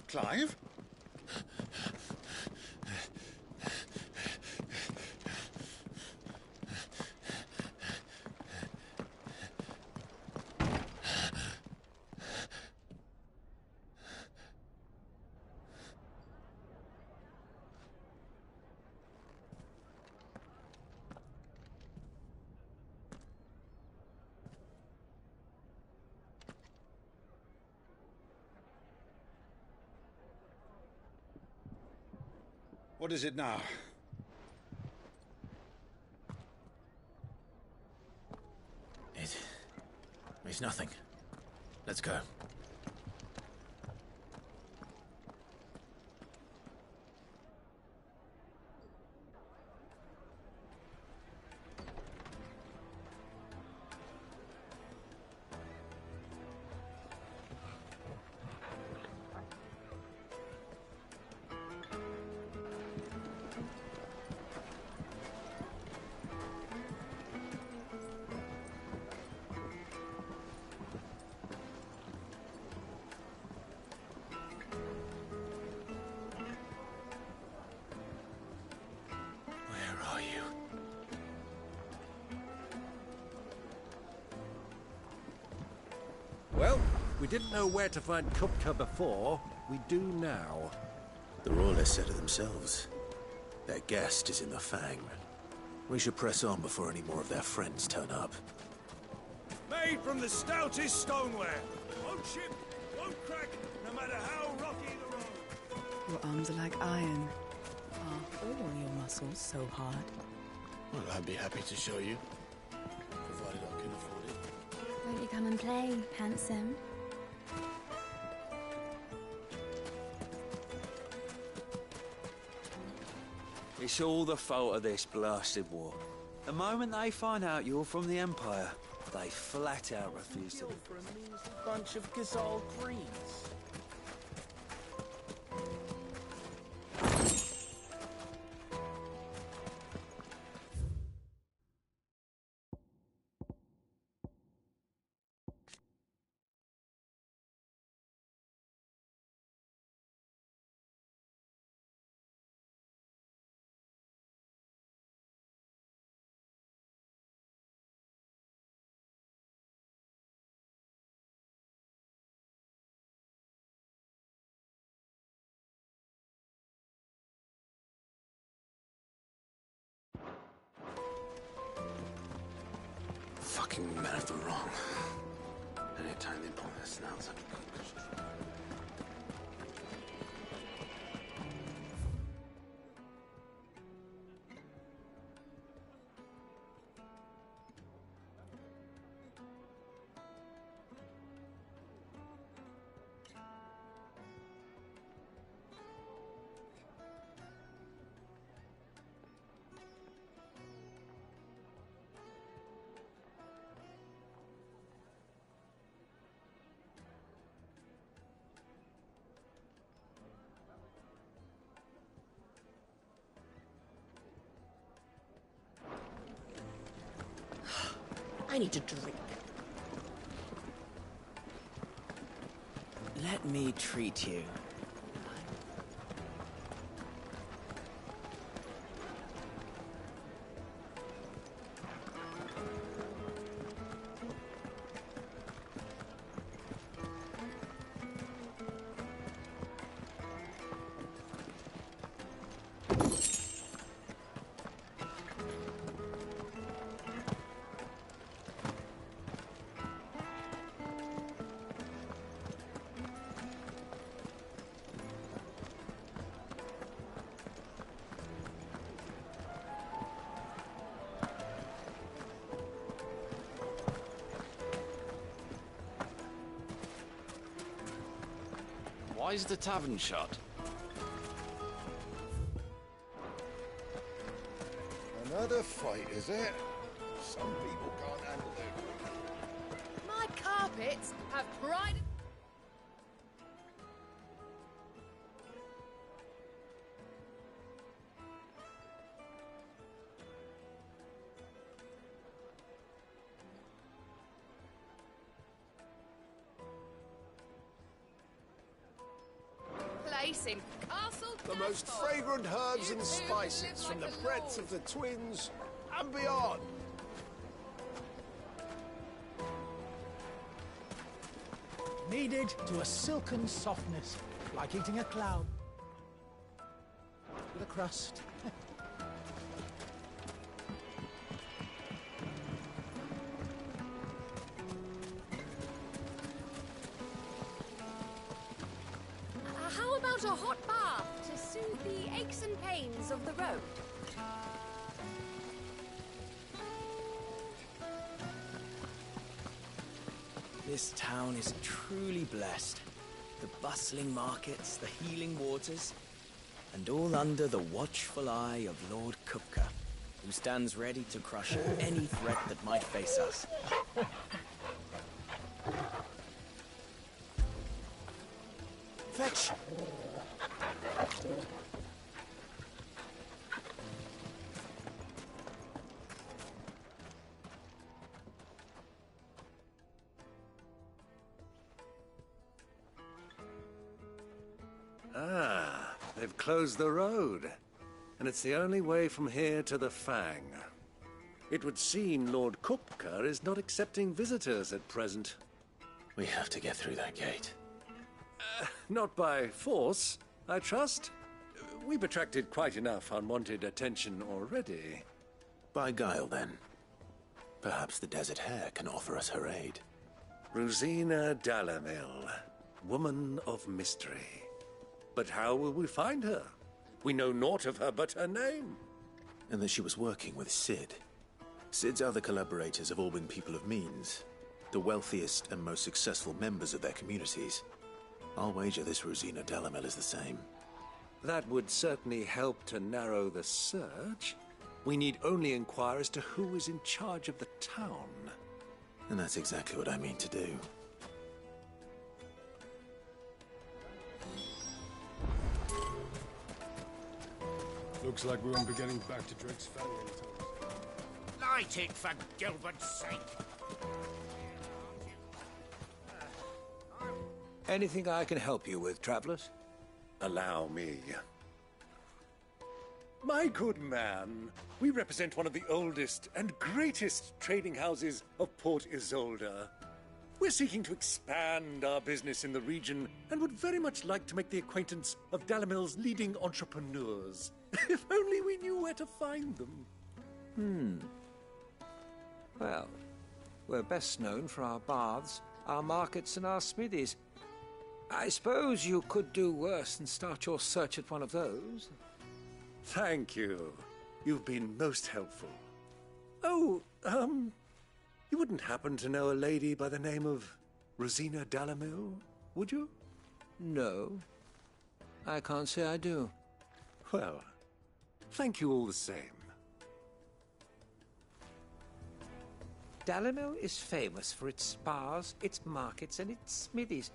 Clive? What is it now? It's nothing. Let's go. Well, we didn't know where to find Kupka before. We do now. The Royalists said it themselves. Their guest is in the Fang. We should press on before any more of their friends turn up. Made from the stoutest stoneware. Won't chip, won't crack, no matter how rocky the road. Your arms are like iron. Are all your muscles so hard? Well, I'd be happy to show you, provided I can afford it. Won't you come and play, handsome? It's all the fault of this blasted war. The moment they find out you're from the Empire, They flat out refuse to... For a measly bunch of Gazal creeds. Fucking men of the wrong. Anytime they pull their snouts up. I need a drink. Let me treat you. Why is the tavern shut? Another fight, is it? Some people can't handle it. My carpets have pride. Place in Castle The most fragrant herbs and spices from the breadth of the Twins and beyond. Kneaded to a silken softness, like eating a cloud. With a crust. How about a hot bath to soothe the aches and pains of the road? This town is truly blessed. The bustling markets, the healing waters, and all under the watchful eye of Lord Kupka, who stands ready to crush any threat that might face us. Fetch! Ah, they've closed the road. And it's the only way from here to the Fang. It would seem Lord Kupka is not accepting visitors at present. We have to get through that gate. Not by force, I trust. We've attracted quite enough unwanted attention already. By guile, then. Perhaps the Desert Hare can offer us her aid. Rosina Dalamil, woman of mystery. But how will we find her? We know naught of her but her name. And that she was working with Cid. Cid's other collaborators have all been people of means, the wealthiest and most successful members of their communities. I'll wager this Rosina Dalamil is the same. That would certainly help to narrow the search. We need only inquire as to who is in charge of the town. And that's exactly what I mean to do. Looks like we won't be getting back to Drake's Fang anytime. Light it, for Gilbert's sake! Anything I can help you with, travelers? Allow me. My good man, we represent one of the oldest and greatest trading houses of Port Isolde. We're seeking to expand our business in the region and would very much like to make the acquaintance of Dalimil's leading entrepreneurs. If only we knew where to find them. Well, we're best known for our baths, our markets, and our smithies. I suppose you could do worse than start your search at one of those. Thank you. You've been most helpful. Oh, you wouldn't happen to know a lady by the name of Rosina Dalimil, would you? No, I can't say I do. Well, thank you all the same. Dalimil is famous for its spas, its markets, and its smithies.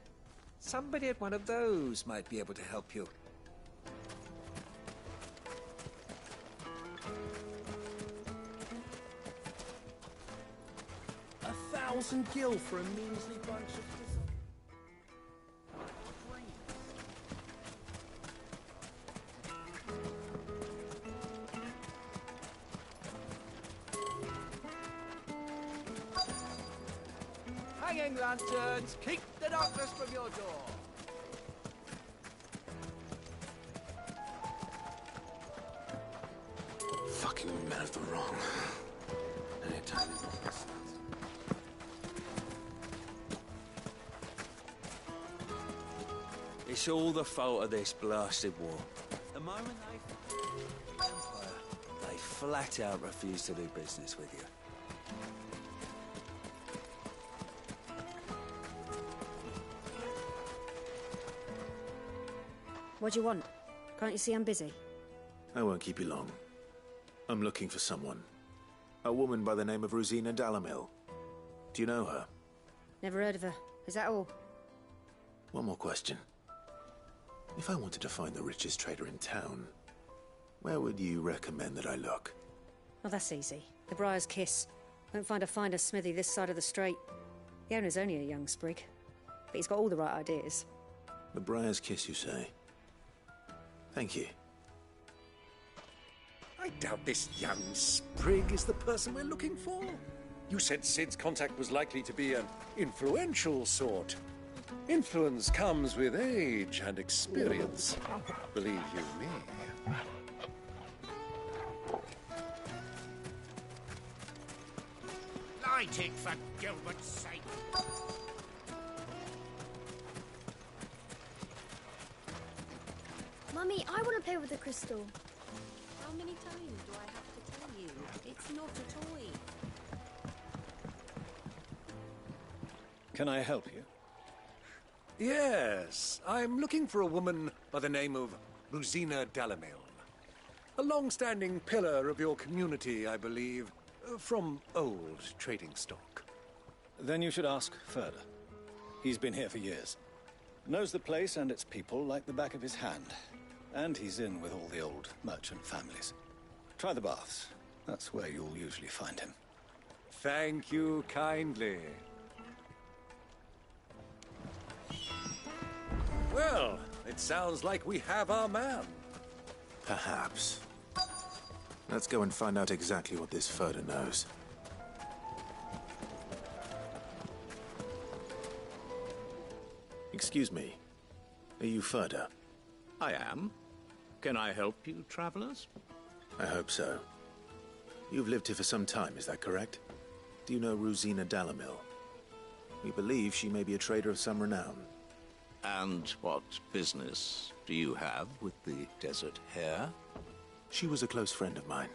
Somebody at one of those might be able to help you. $1,000 gil for a measly bunch of... Hanging lanterns, keep the darkness from your door. Fucking men of the wrong. Anytime they make this sound. It's all the fault of this blasted war. The moment the Empire, they flat out refuse to do business with you. What do you want? Can't you see I'm busy? I won't keep you long. I'm looking for someone. A woman by the name of Rosina Dalimil. Do you know her? Never heard of her. Is that all? One more question. If I wanted to find the richest trader in town, where would you recommend that I look? Oh, that's easy. The Briar's Kiss. Won't find a finer smithy this side of the strait. The owner's only a young sprig, but he's got all the right ideas. The Briar's Kiss, you say? Thank you. I doubt this young sprig is the person we're looking for. You said Sid's contact was likely to be an influential sort. Influence comes with age and experience. Believe you me. Light it, for Gilbert's sake! Mummy, I want to play with the crystal. How many times do I have to tell you? It's not a toy. Can I help you? Yes, I'm looking for a woman by the name of Rosina Dalimil. A long-standing pillar of your community, I believe, from old trading stock. Then you should ask Ferda. He's been here for years. Knows the place and its people like the back of his hand. And he's in with all the old merchant families. Try the baths. That's where you'll usually find him. Thank you kindly. Well, it sounds like we have our man. Perhaps. Let's go and find out exactly what this Ferda knows. Excuse me. Are you Ferda? I am. Can I help you, travelers? I hope so. You've lived here for some time, is that correct? Do you know Rosina Dalimil? We believe she may be a trader of some renown. And what business do you have with the Desert Hare? She was a close friend of mine.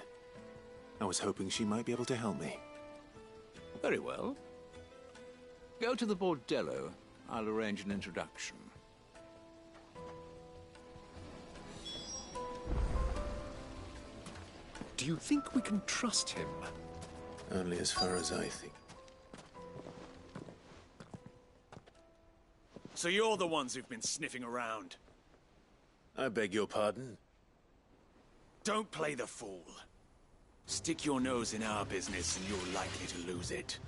I was hoping she might be able to help me. Very well. Go to the Bordello. I'll arrange an introduction. Do you think we can trust him? Only as far as I think. So you're the ones who've been sniffing around. I beg your pardon? Don't play the fool. Stick your nose in our business and you're likely to lose it.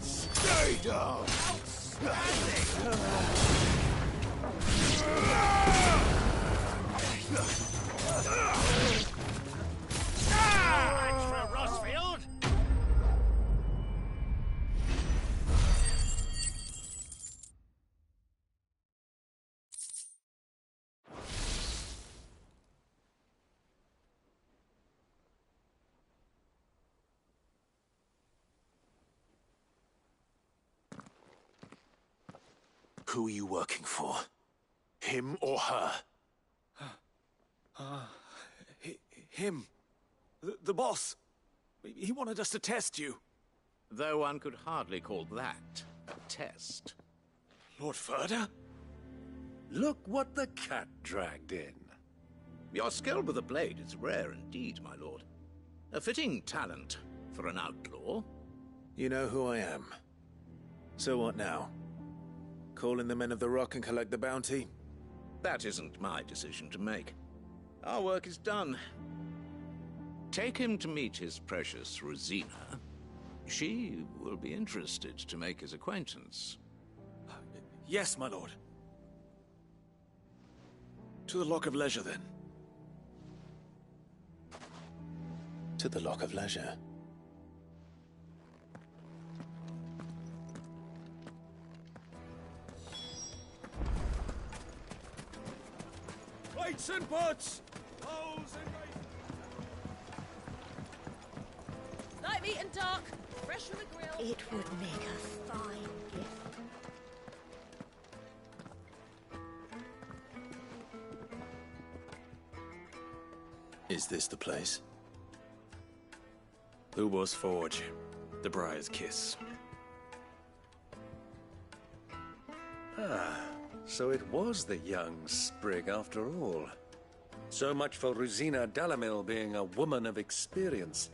Stay down! Extra Rossfield! Who are you working for? Him or her? Him. The boss. He wanted us to test you. Though one could hardly call that a test. Lord Ferda? Look what the cat dragged in. Your skill with the blade is rare indeed, my lord. A fitting talent for an outlaw. You know who I am. So what now? Call in the Men of the Rock and collect the bounty? That isn't my decision to make. Our work is done. Take him to meet his precious Rosina. She will be interested to make his acquaintance. Yes, my lord. To the Lock of Leisure, then. To the Lock of Leisure. Plates and pots! Bowls and Light meat and dark, fresh from the grill. It would make a fine gift. Is this the place? Lubor's Forge. The Briar's Kiss. Ah, so it was the young sprig after all. So much for Rosina Dalamil being a woman of experience.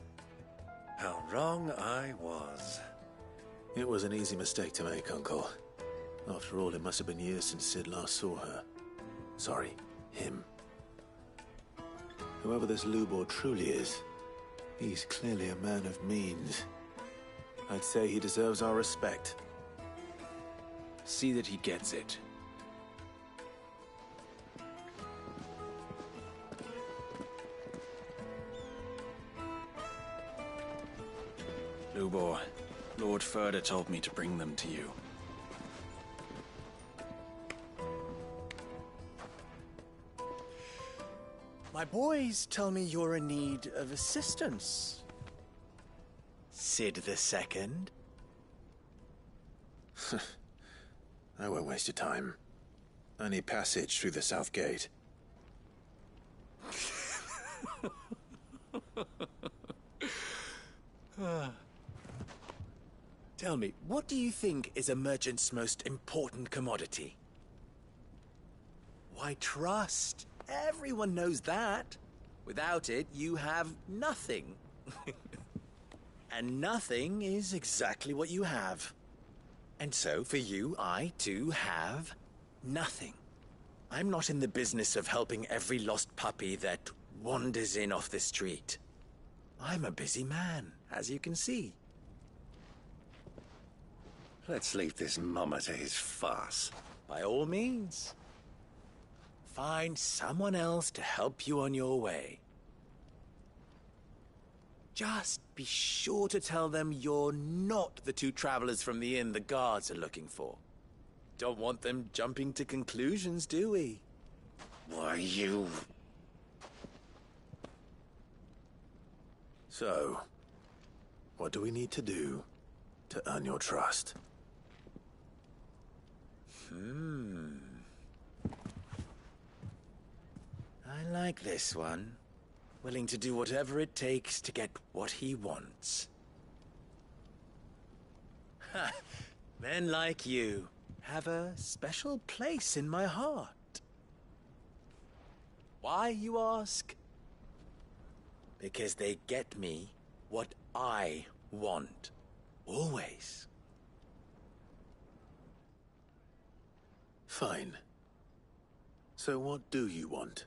How wrong I was. It was an easy mistake to make, Uncle. After all, it must have been years since Sid last saw her. Sorry, him. Whoever this Lubor truly is, he's clearly a man of means. I'd say he deserves our respect. See that he gets it. Lubor, Lord Ferda told me to bring them to you. My boys tell me you're in need of assistance. Sid the Second? I won't waste your time. I need passage through the south gate. Tell me, what do you think is a merchant's most important commodity? Why, trust. Everyone knows that. Without it, you have nothing. And nothing is exactly what you have. And so, for you, I, too, have nothing. I'm not in the business of helping every lost puppy that wanders in off the street. I'm a busy man, as you can see. Let's leave this mummer to his farce. by all means. Find someone else to help you on your way. Just be sure to tell them you're not the two travelers from the inn the guards are looking for. Don't want them jumping to conclusions, do we? Why, you... So, what do we need to do to earn your trust? I like this one. Willing to do whatever it takes to get what he wants. Ha! Men like you have a special place in my heart. Why, you ask? Because they get me what I want. Always. Fine. So what do you want?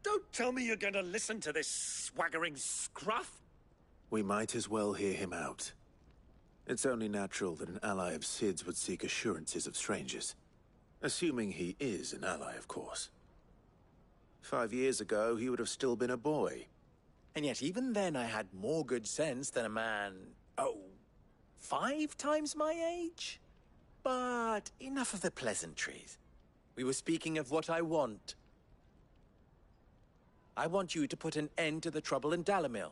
Don't tell me you're going to listen to this swaggering scruff! We might as well hear him out. It's only natural that an ally of Sid's would seek assurances of strangers. Assuming he is an ally, of course. 5 years ago, he would have still been a boy. And yet even then I had more good sense than a man... 5 times my age? But enough of the pleasantries. We were speaking of what I want. I want you to put an end to the trouble in Dalimil.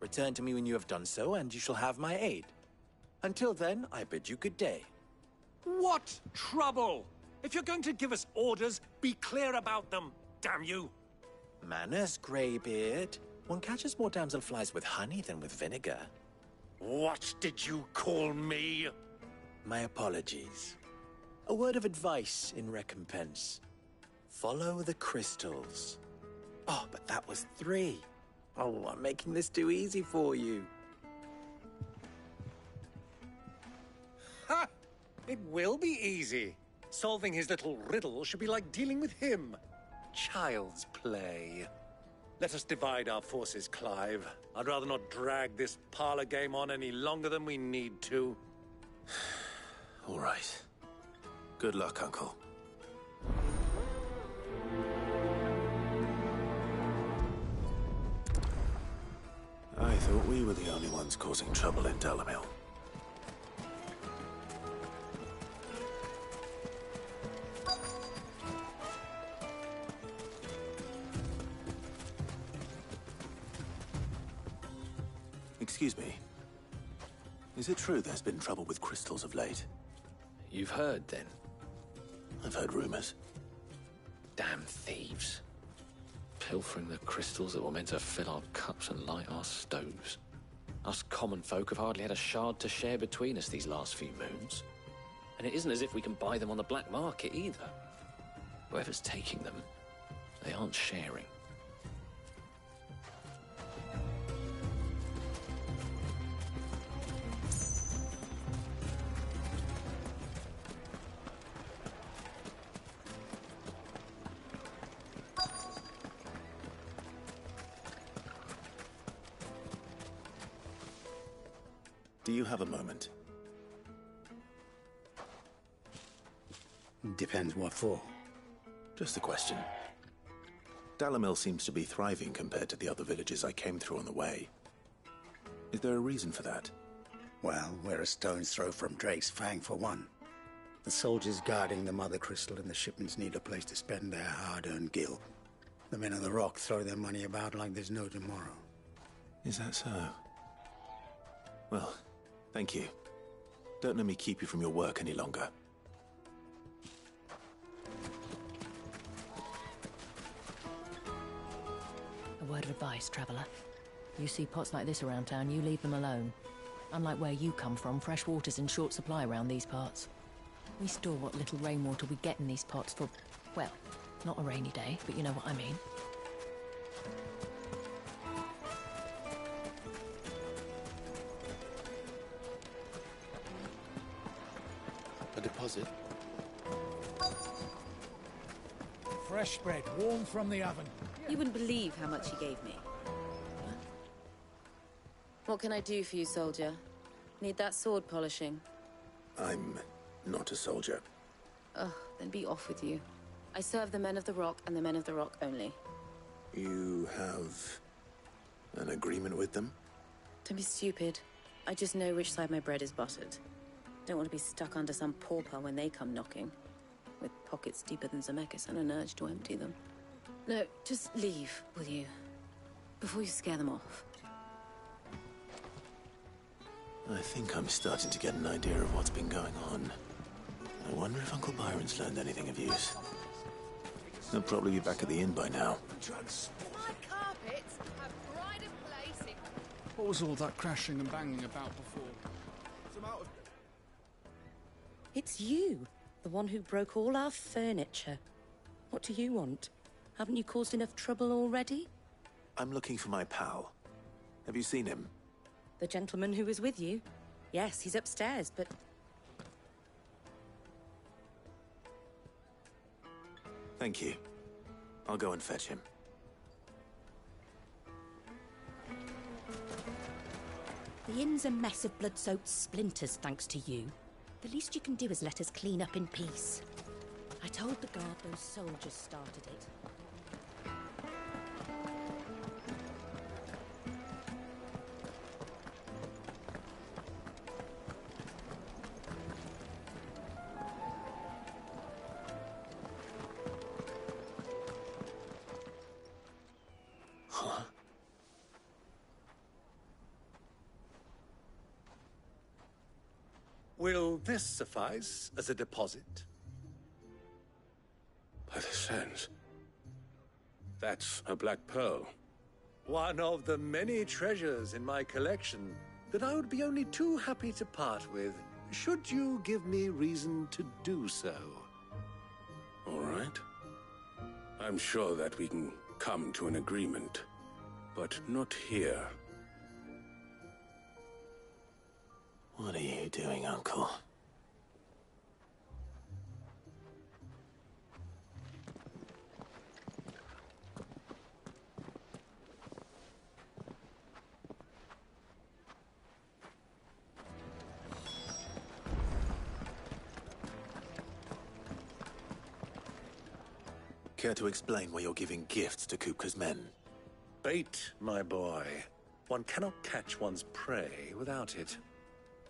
Return to me when you have done so, and you shall have my aid. Until then, I bid you good day. What trouble? If you're going to give us orders, be clear about them, damn you! Manners, Greybeard. One catches more damselflies with honey than with vinegar. What did you call me? My apologies. A word of advice in recompense. Follow the crystals. Oh, but that was 3. Oh, I'm making this too easy for you. Ha! It will be easy. Solving his little riddle should be like dealing with him. Child's play. Let us divide our forces, Clive. I'd rather not drag this parlor game on any longer than we need to. All right. Good luck, Uncle. I thought we were the only ones causing trouble in Dalimil. Excuse me. Is it true there's been trouble with crystals of late? You've heard, then? I've heard rumors. Damn thieves. Pilfering the crystals that were meant to fill our cups and light our stoves. Us common folk have hardly had a shard to share between us these last few moons. And it isn't as if we can buy them on the black market either. Whoever's taking them, they aren't sharing. Do you have a moment? Depends what for. Just a question. Dalimil seems to be thriving compared to the other villages I came through on the way. Is there a reason for that? Well, we're a stone's throw from Drake's Fang, for one. The soldiers guarding the Mother Crystal and the shipments need a place to spend their hard-earned gil. The men of the Rock throw their money about like there's no tomorrow. Is that so? Well, thank you. Don't let me keep you from your work any longer. A word of advice, traveller. You see pots like this around town, you leave them alone. Unlike where you come from, fresh water's in short supply around these parts. We store what little rainwater we get in these pots for, well, not a rainy day, but you know what I mean. A deposit? Fresh bread, warm from the oven. You wouldn't believe how much he gave me. What can I do for you, soldier? Need that sword polishing? I'm not a soldier. Ugh, then be off with you. I serve the men of the Rock and the men of the Rock only. You have an agreement with them? Don't be stupid. I just know which side my bread is buttered. Don't want to be stuck under some pauper when they come knocking. With pockets deeper than Zemeckis and an urge to empty them. No, just leave, will you? Before you scare them off. I think I'm starting to get an idea of what's been going on. I wonder if Uncle Byron's learned anything of use. He'll probably be back at the inn by now. My carpets have pride of place in... What was all that crashing and banging about before? It's you, the one who broke all our furniture. What do you want? Haven't you caused enough trouble already? I'm looking for my pal. Have you seen him? The gentleman who was with you? Yes, he's upstairs, but... Thank you. I'll go and fetch him. The inn's a mess of blood-soaked splinters, thanks to you. The least you can do is let us clean up in peace. I told the guard those soldiers started it. Will this suffice as a deposit? By the sands. That's a black pearl. One of the many treasures in my collection that I would be only too happy to part with, should you give me reason to do so. All right. I'm sure that we can come to an agreement, but not here. What are you doing, Uncle? Care to explain why you're giving gifts to Kupka's men? Bait, my boy. One cannot catch one's prey without it.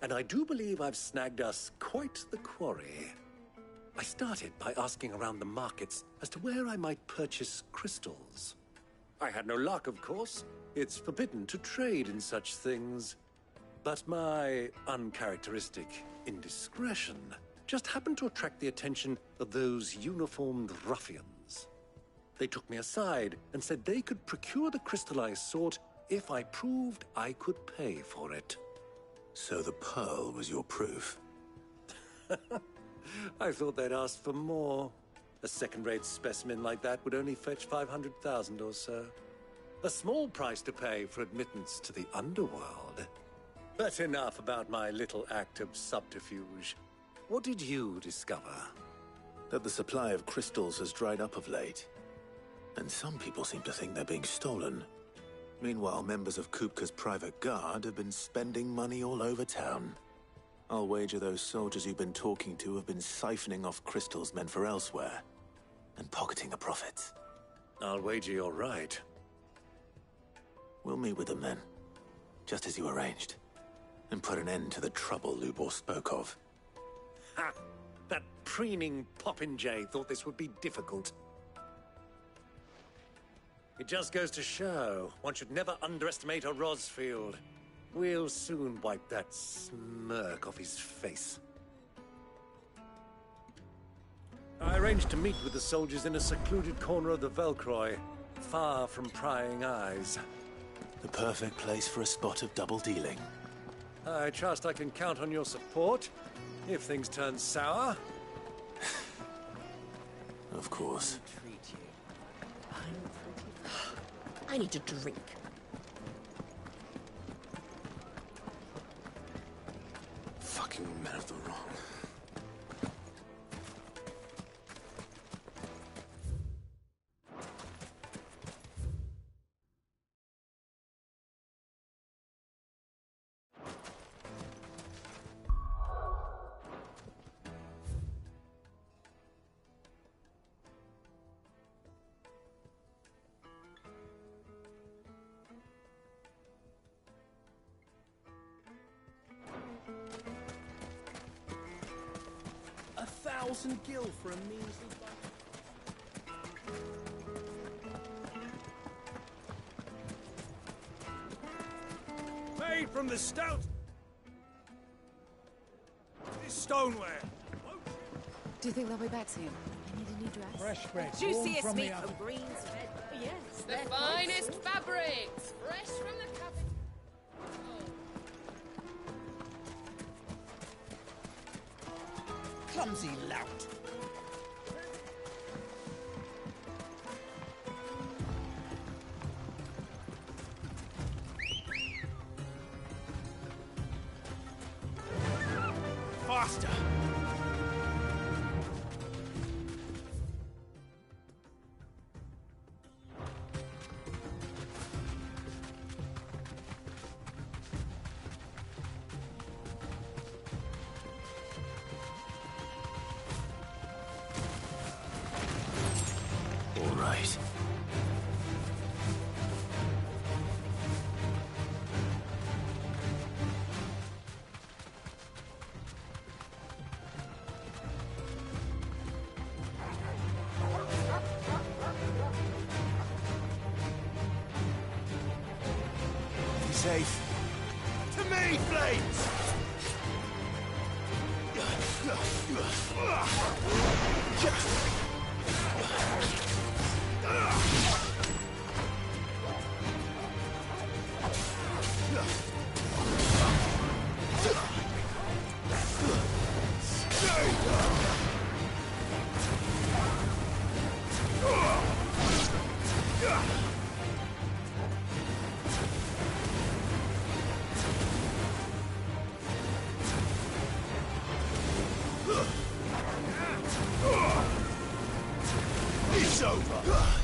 And I do believe I've snagged us quite the quarry. I started by asking around the markets as to where I might purchase crystals. I had no luck, of course. It's forbidden to trade in such things. But my uncharacteristic indiscretion just happened to attract the attention of those uniformed ruffians. They took me aside and said they could procure the crystal I sought if I proved I could pay for it. So the pearl was your proof? I thought they'd asked for more. A second-rate specimen like that would only fetch 500,000 or so. A small price to pay for admittance to the underworld. But enough about my little act of subterfuge. What did you discover? That the supply of crystals has dried up of late. And some people seem to think they're being stolen. Meanwhile, members of Kupka's private guard have been spending money all over town. I'll wager those soldiers you've been talking to have been siphoning off crystals meant for elsewhere, and pocketing the profits. I'll wager you're right. We'll meet with them then, just as you arranged, and put an end to the trouble Lubor spoke of. Ha! That preening popinjay thought this would be difficult. It just goes to show, one should never underestimate a Rosfield. We'll soon wipe that smirk off his face. I arranged to meet with the soldiers in a secluded corner of the Velcroy, far from prying eyes. The perfect place for a spot of double dealing. I trust I can count on your support, if things turn sour. Of course. I need a drink. Fucking men of the wrong. 1,000 gil for a measly Made from the stout... This stoneware. Do you think they'll be back soon? I need a new dress. Fresh bread. Juiciest warm from meat the from oven. greens, red. Oh, yes. The they're finest close. fabrics, fresh from the cafe. Clumsy lout. faster! All right. Be safe. To me, Flames! It's over!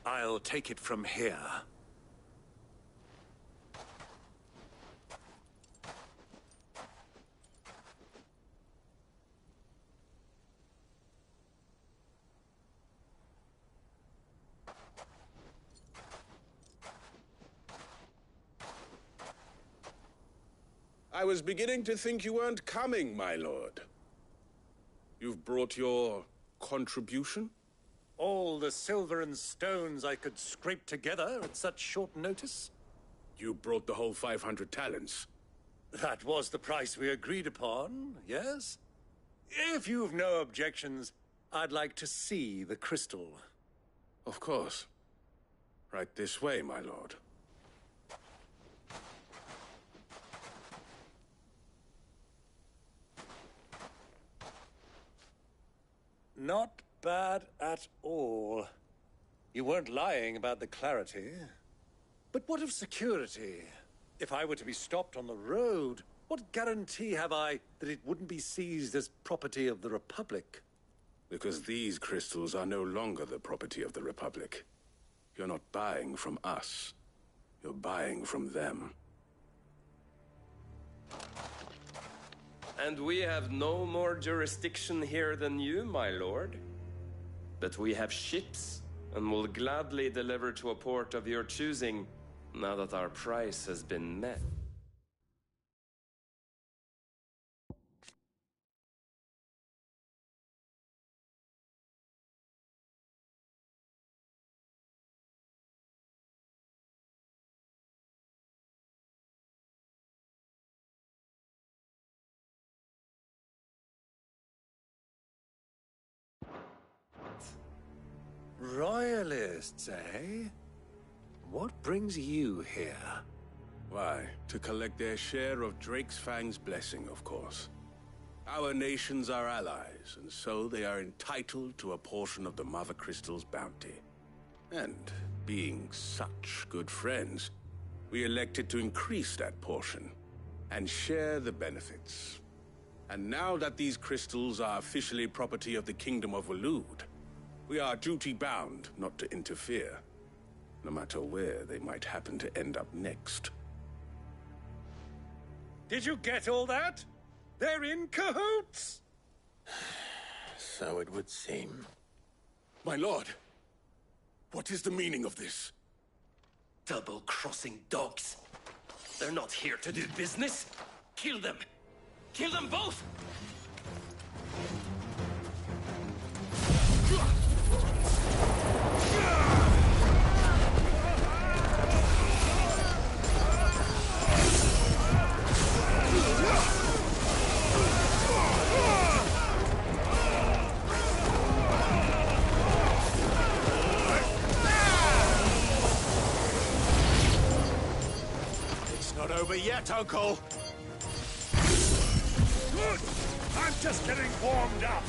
I'll take it from here. I was beginning to think you weren't coming, my lord. You've brought your contribution? All the silver and stones I could scrape together at such short notice? You brought the whole 500 talents. That was the price we agreed upon, yes? If you've no objections, I'd like to see the crystal. Of course. Right this way, my lord. Not bad at all. You weren't lying about the clarity. But what of security? If I were to be stopped on the road, what guarantee have I that it wouldn't be seized as property of the Republic? Because these crystals are no longer the property of the Republic. You're not buying from us. You're buying from them. And we have no more jurisdiction here than you, my lord. But we have ships, and will gladly deliver to a port of your choosing, now that our price has been met. Royalists, eh? What brings you here? Why, to collect their share of Drake's Fang's blessing, of course. Our nations are allies, and so they are entitled to a portion of the Mother Crystal's bounty. And being such good friends, we elected to increase that portion and share the benefits. And now that these crystals are officially property of the Kingdom of Waloed, we are duty-bound not to interfere, no matter where they might happen to end up next. Did you get all that? They're in cahoots! So it would seem. My lord, what is the meaning of this? Double-crossing dogs. They're not here to do business. Kill them! Kill them both! It's not over yet, Uncle! Good! I'm just getting warmed up!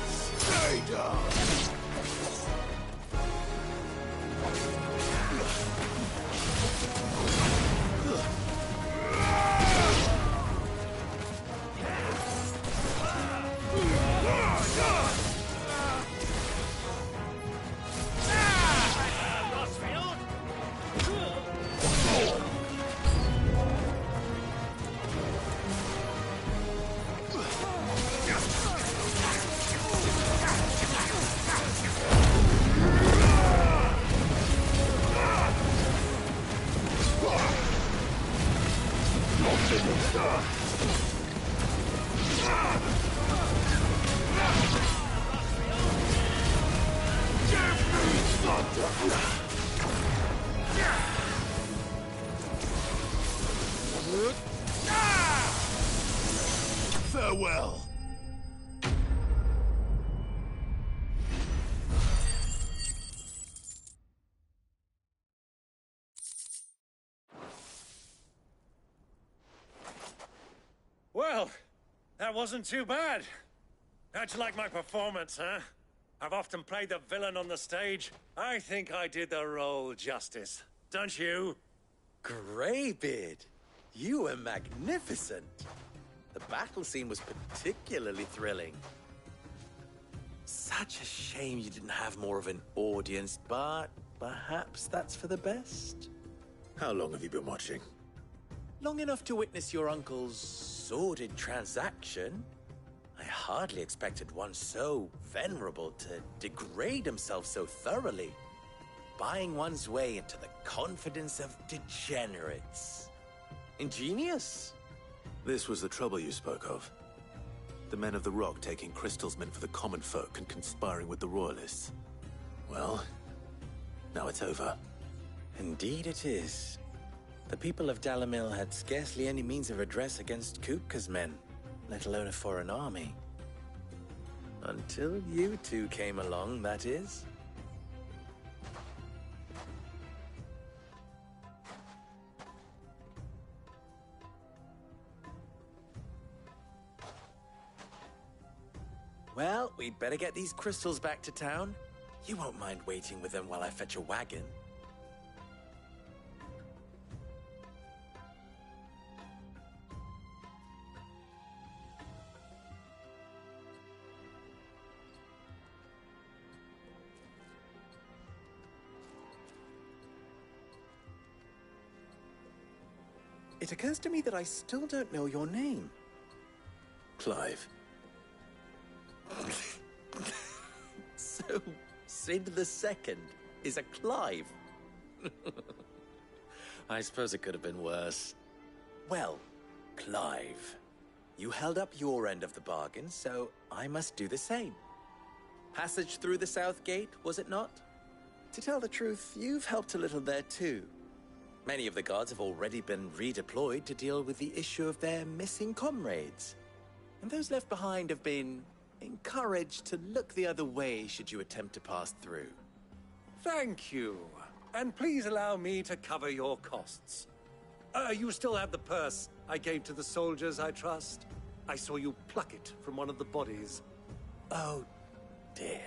Stay down! Farewell. Well, that wasn't too bad. How'd you like my performance, huh? I've often played the villain on the stage. I think I did the role justice. Don't you? Greybeard, you were magnificent. The battle scene was particularly thrilling. Such a shame you didn't have more of an audience, but perhaps that's for the best. How long have you been watching? Long enough to witness your uncle's sordid transaction. I hardly expected one so venerable to degrade himself so thoroughly, buying one's way into the confidence of degenerates. Ingenious. This was the trouble you spoke of. The men of the Rock taking crystals meant for the common folk and conspiring with the Royalists. Well, now it's over. Indeed it is. The people of Dalimil had scarcely any means of redress against Kupka's men, let alone a foreign army. Until you two came along, that is. Well, we'd better get these crystals back to town. You won't mind waiting with them while I fetch a wagon. It occurs to me that I still don't know your name. Clive. So, Sid the Second is a Clive? I suppose it could have been worse. Well, Clive, you held up your end of the bargain, so I must do the same. Passage through the South Gate, was it not? To tell the truth, you've helped a little there too. Many of the guards have already been redeployed to deal with the issue of their missing comrades. And those left behind have been encouraged to look the other way should you attempt to pass through. Thank you. And please allow me to cover your costs. You still have the purse I gave to the soldiers, I trust? I saw you pluck it from one of the bodies. Oh, dear.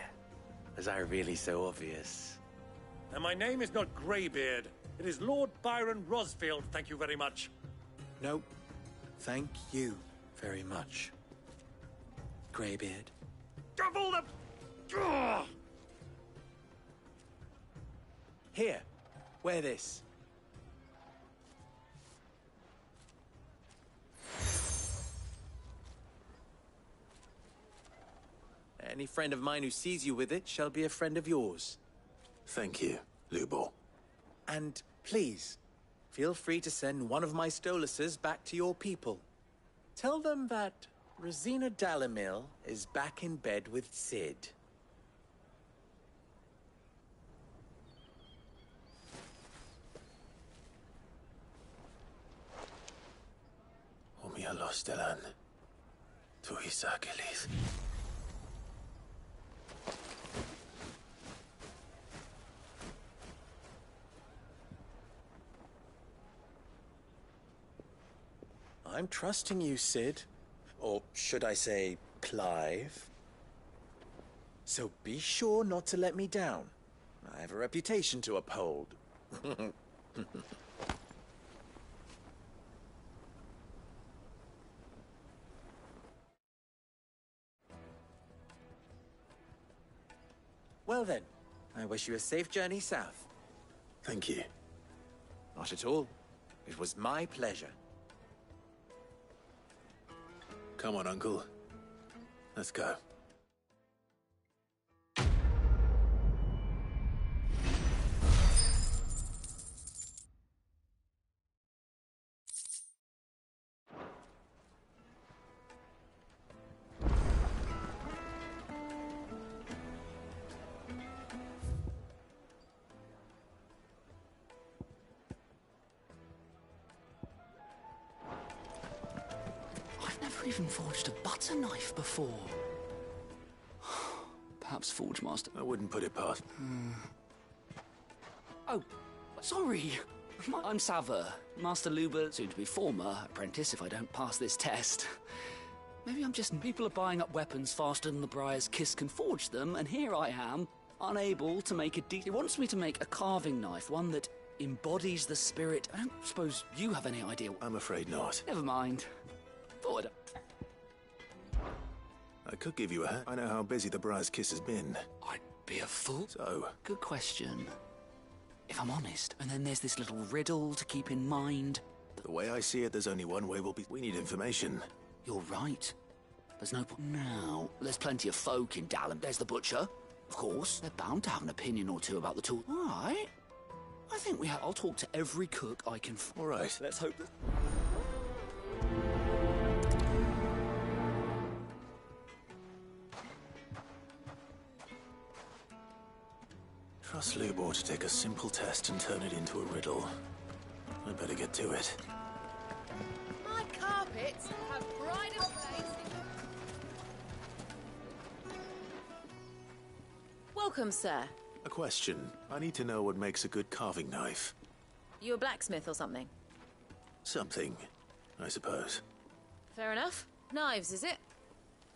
Was I really so obvious? And my name is not Greybeard. It is Lord Byron Rosfield, thank you very much. No, thank you very much, Greybeard. Double the... Ugh! Here, wear this. Any friend of mine who sees you with it shall be a friend of yours. Thank you, Lubor. And please, feel free to send one of my Stoluses back to your people. Tell them that Rosina Dalimil is back in bed with Cid. Omia Lostelan. Tuisa Achilles. I'm trusting you, Cid. Or should I say, Clive. So be sure not to let me down. I have a reputation to uphold. Well then, I wish you a safe journey south. Thank you. Not at all. It was my pleasure. Come on, Uncle. Let's go. Even forged a butter knife before. Perhaps Forge Master. I wouldn't put it past. Oh, sorry. I'm Saver, Master Luber, soon to be former apprentice if I don't pass this test. Maybe I'm just... People are buying up weapons faster than the Briar's Kiss can forge them, and here I am, unable to make a He wants me to make a carving knife, one that embodies the spirit. I don't suppose you have any idea. I'm afraid not. Never mind. Thought I could give you a hand. I know how busy the Briar's Kiss has been. I'd be a fool. So? Good question. If I'm honest. And then there's this little riddle to keep in mind. The way I see it, there's only one way we'll be... We need information. You're right. There's no... Now, there's plenty of folk in Dalim. There's the butcher, of course. They're bound to have an opinion or two about the tool. All right. I think we have... I'll talk to every cook I can... All right. Let's hope that... Trust Lubor to take a simple test and turn it into a riddle. I better get to it. My carpets have brighter place. Welcome, sir. A question. I need to know what makes a good carving knife. You a blacksmith or something? Something, I suppose. Fair enough. Knives, is it?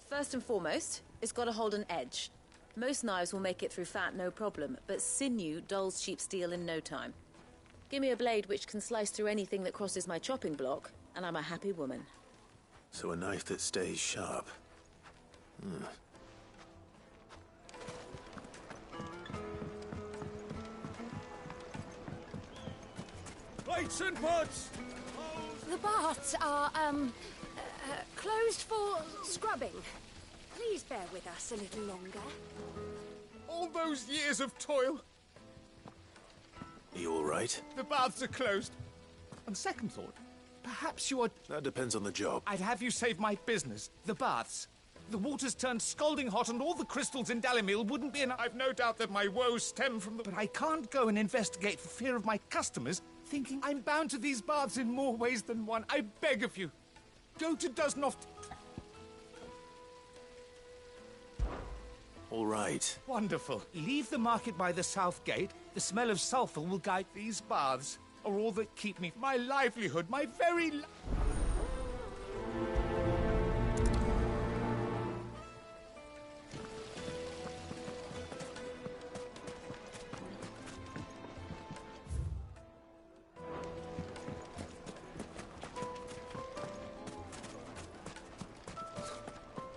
First and foremost, it's got to hold an edge. Most knives will make it through fat, no problem, but sinew dulls cheap steel in no time. Give me a blade which can slice through anything that crosses my chopping block, and I'm a happy woman. So a knife that stays sharp. Plates and pots! The baths are, closed for scrubbing. Please bear with us a little longer. All those years of toil. Are you all right? The baths are closed. On second thought, perhaps you are... That depends on the job. I'd have you save my business. The baths. the water's turned scalding hot and all the crystals in Dalimil wouldn't be enough. I've no doubt that my woes stem from the... But I can't go and investigate for fear of my customers thinking I'm bound to these baths in more ways than one. I beg of you, go to Dusnoft. All right. Wonderful. Leave the market by the south gate. The smell of sulphur will guide these baths. Are all that keep me, my livelihood, my very...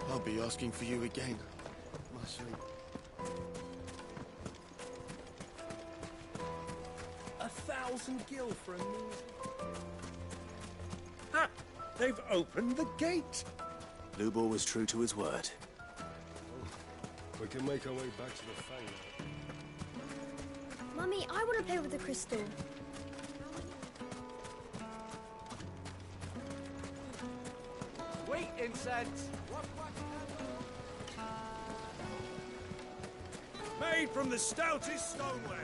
I'll be asking for you again. Marjorie. 1,000 gil for a meal. Ah! They've opened the gate! Lubor was true to his word. We can make our way back to the Fang now. Mummy, I want to play with the crystal. Wait, incense! Made from the stoutest stoneware.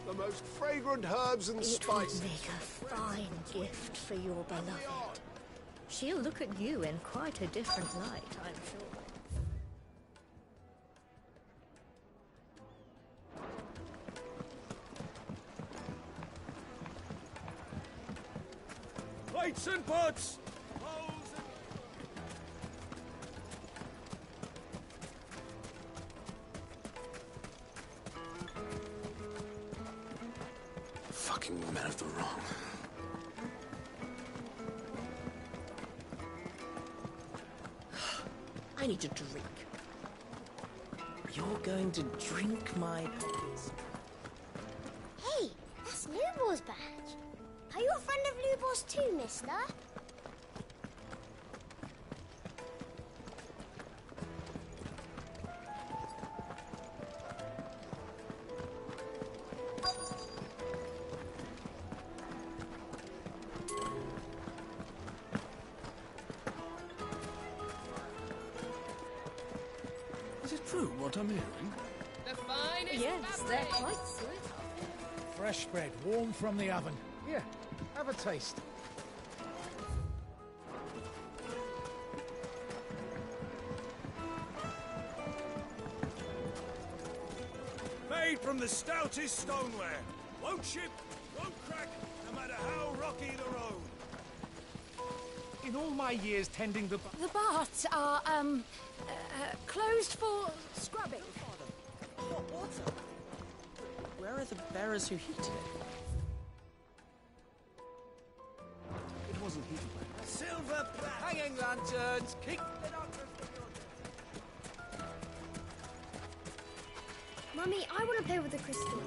The most fragrant herbs and It spices. would make a fine gift for your beloved. She'll look at you in quite a different light, I'm sure. Plates and pots! Fucking men of the wrong. I need a drink. You're going to drink my pockets. Hey, that's Lubor's badge. Are you a friend of Lubor's too, mister? Is it true what I'm hearing? The finest Yes, they're quite sweet. Fresh bread, warm from the oven. Here, have a taste. Made from the stoutest stoneware. Won't chip, won't crack, no matter how rocky the road. In all my years tending the... The baths are, closed for scrubbing. Hot water? Where are the bearers who heated it? It wasn't heated by... Silver Hanging lanterns! Keep... Mummy, I want to play with the crystal.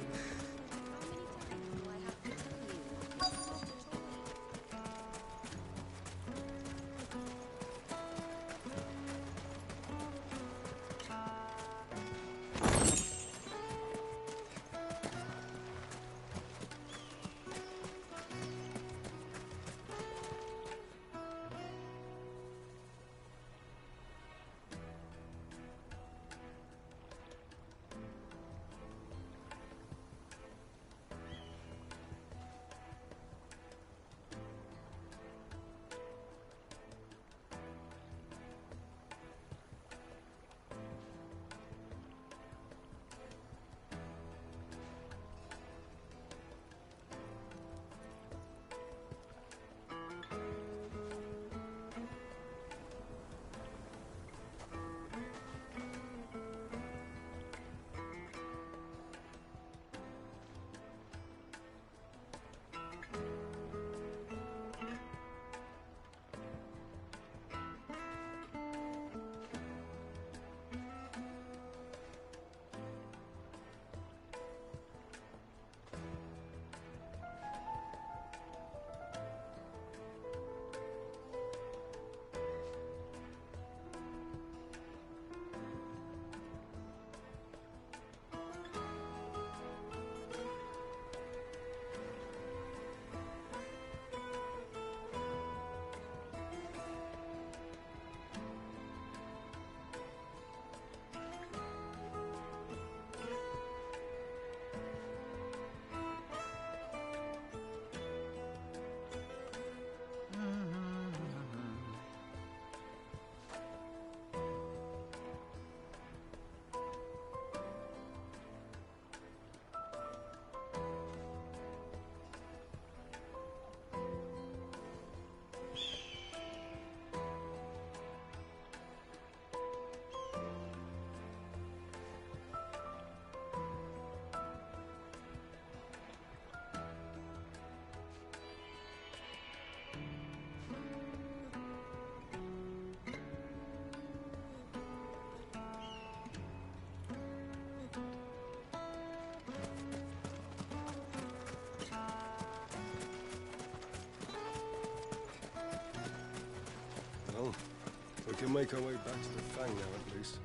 We can make our way back to the Fang now, at least.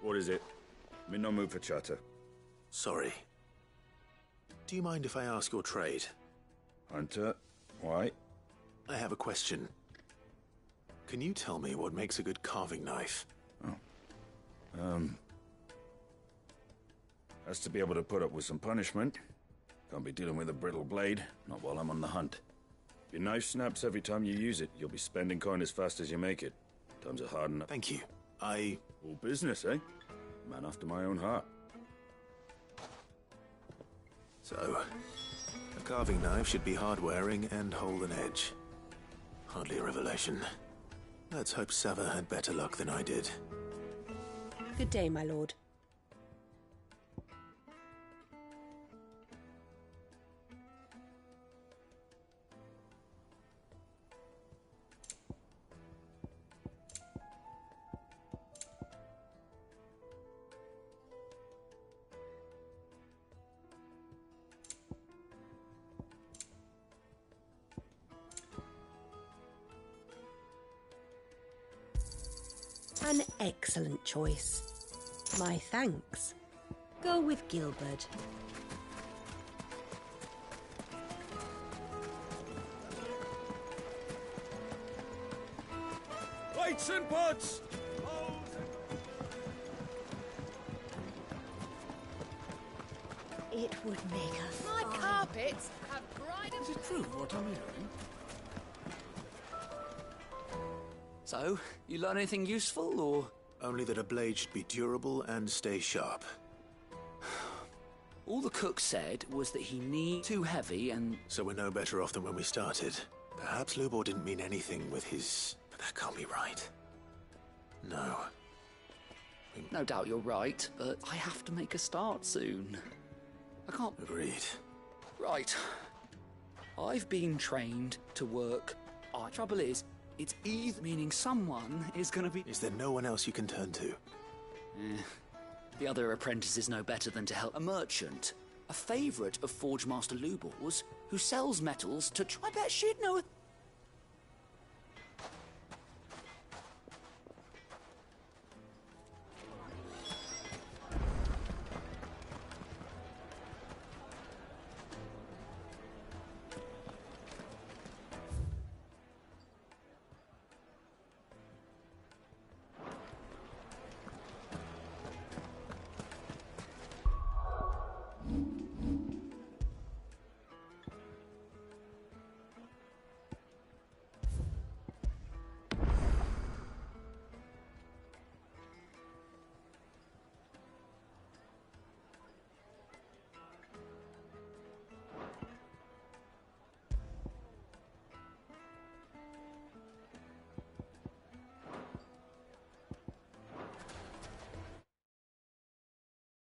What is it? I'm in no mood for chatter. Sorry. Do you mind if I ask your trade? Hunter, why? I have a question. Can you tell me what makes a good carving knife? Has to be able to put up with some punishment. Can't be dealing with a brittle blade, not while I'm on the hunt. If your knife snaps every time you use it, you'll be spending coin as fast as you make it. Times are hard enough. Thank you. All business, eh? Man after my own heart. So, a carving knife should be hard-wearing and hold an edge. Hardly a revelation. Let's hope Sava had better luck than I did. Good day, my lord. An excellent choice. My thanks. Go with Gilbert. Lights and pots! It would make us. My carpets have dried and... Is it true what I'm hearing? So, you learn anything useful, or...? Only that a blade should be durable and stay sharp. All the cook said was that he needs too heavy and... So we're no better off than when we started. Perhaps Lubor didn't mean anything with his... But that can't be right. No. No doubt you're right, but I have to make a start soon. I can't... Agreed. Right. I've been trained to work... Trouble is, it's either meaning someone is gonna be... Is there no one else you can turn to? The other apprentices know better than to help a merchant. A favourite of Forge Master Lubor's, who sells metals to... I bet she'd know...